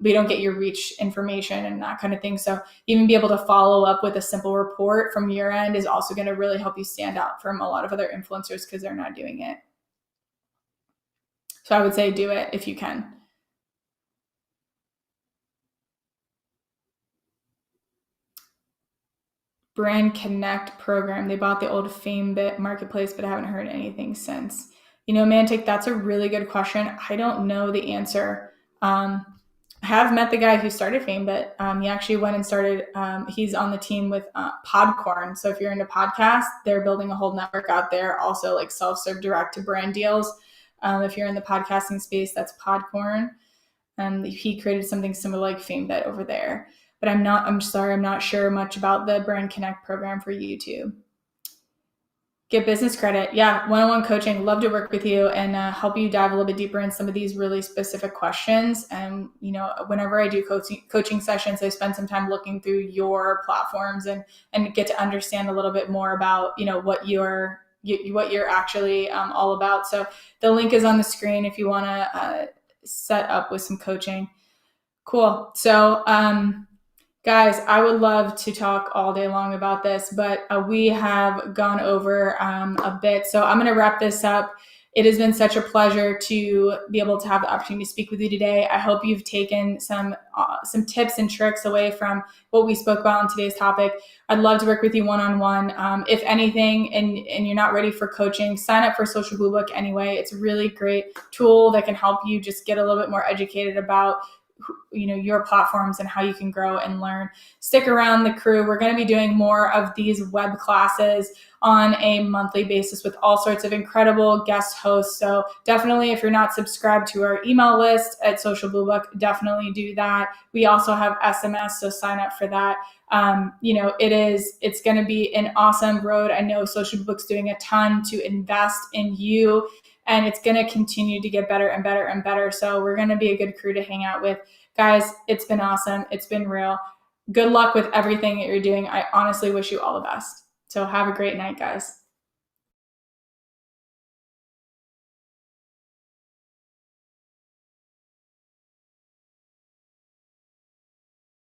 we don't get your reach information and that kind of thing. So even be able to follow up with a simple report from your end is also going to really help you stand out from a lot of other influencers because they're not doing it. So I would say do it if you can. Brand Connect program. They bought the old FameBit marketplace, but I haven't heard anything since. Mantic, that's a really good question. I don't know the answer. I have met the guy who started FameBit. He actually went and started, he's on the team with Podcorn. So if you're into podcasts, they're building a whole network out there, also like self-serve direct to brand deals. If you're in the podcasting space, that's Podcorn. He created something similar like FameBit over there. But I'm not sure much about the Brand Connect program for YouTube. Get business credit. Yeah, one-on-one coaching. Love to work with you and help you dive a little bit deeper in some of these really specific questions. And, whenever I do coaching sessions, I spend some time looking through your platforms and get to understand a little bit more about, what you're actually all about. So the link is on the screen if you want to set up with some coaching. Cool. So, guys, I would love to talk all day long about this, but we have gone over a bit. So I'm going to wrap this up. It has been such a pleasure to be able to have the opportunity to speak with you today. I hope you've taken some tips and tricks away from what we spoke about on today's topic. I'd love to work with you one-on-one. If anything, and you're not ready for coaching, sign up for Social Bluebook anyway. It's a really great tool that can help you just get a little bit more educated about your platforms and how you can grow and learn. Stick around the crew. We're going to be doing more of these web classes on a monthly basis with all sorts of incredible guest hosts. So definitely, if you're not subscribed to our email list at Social Bluebook, definitely do that. We also have SMS, so sign up for that. It's going to be an awesome road. I know Social Bluebook's doing a ton to invest in you, and it's going to continue to get better and better and better. So we're going to be a good crew to hang out with. Guys, it's been awesome. It's been real. Good luck with everything that you're doing. I honestly wish you all the best. So have a great night, guys.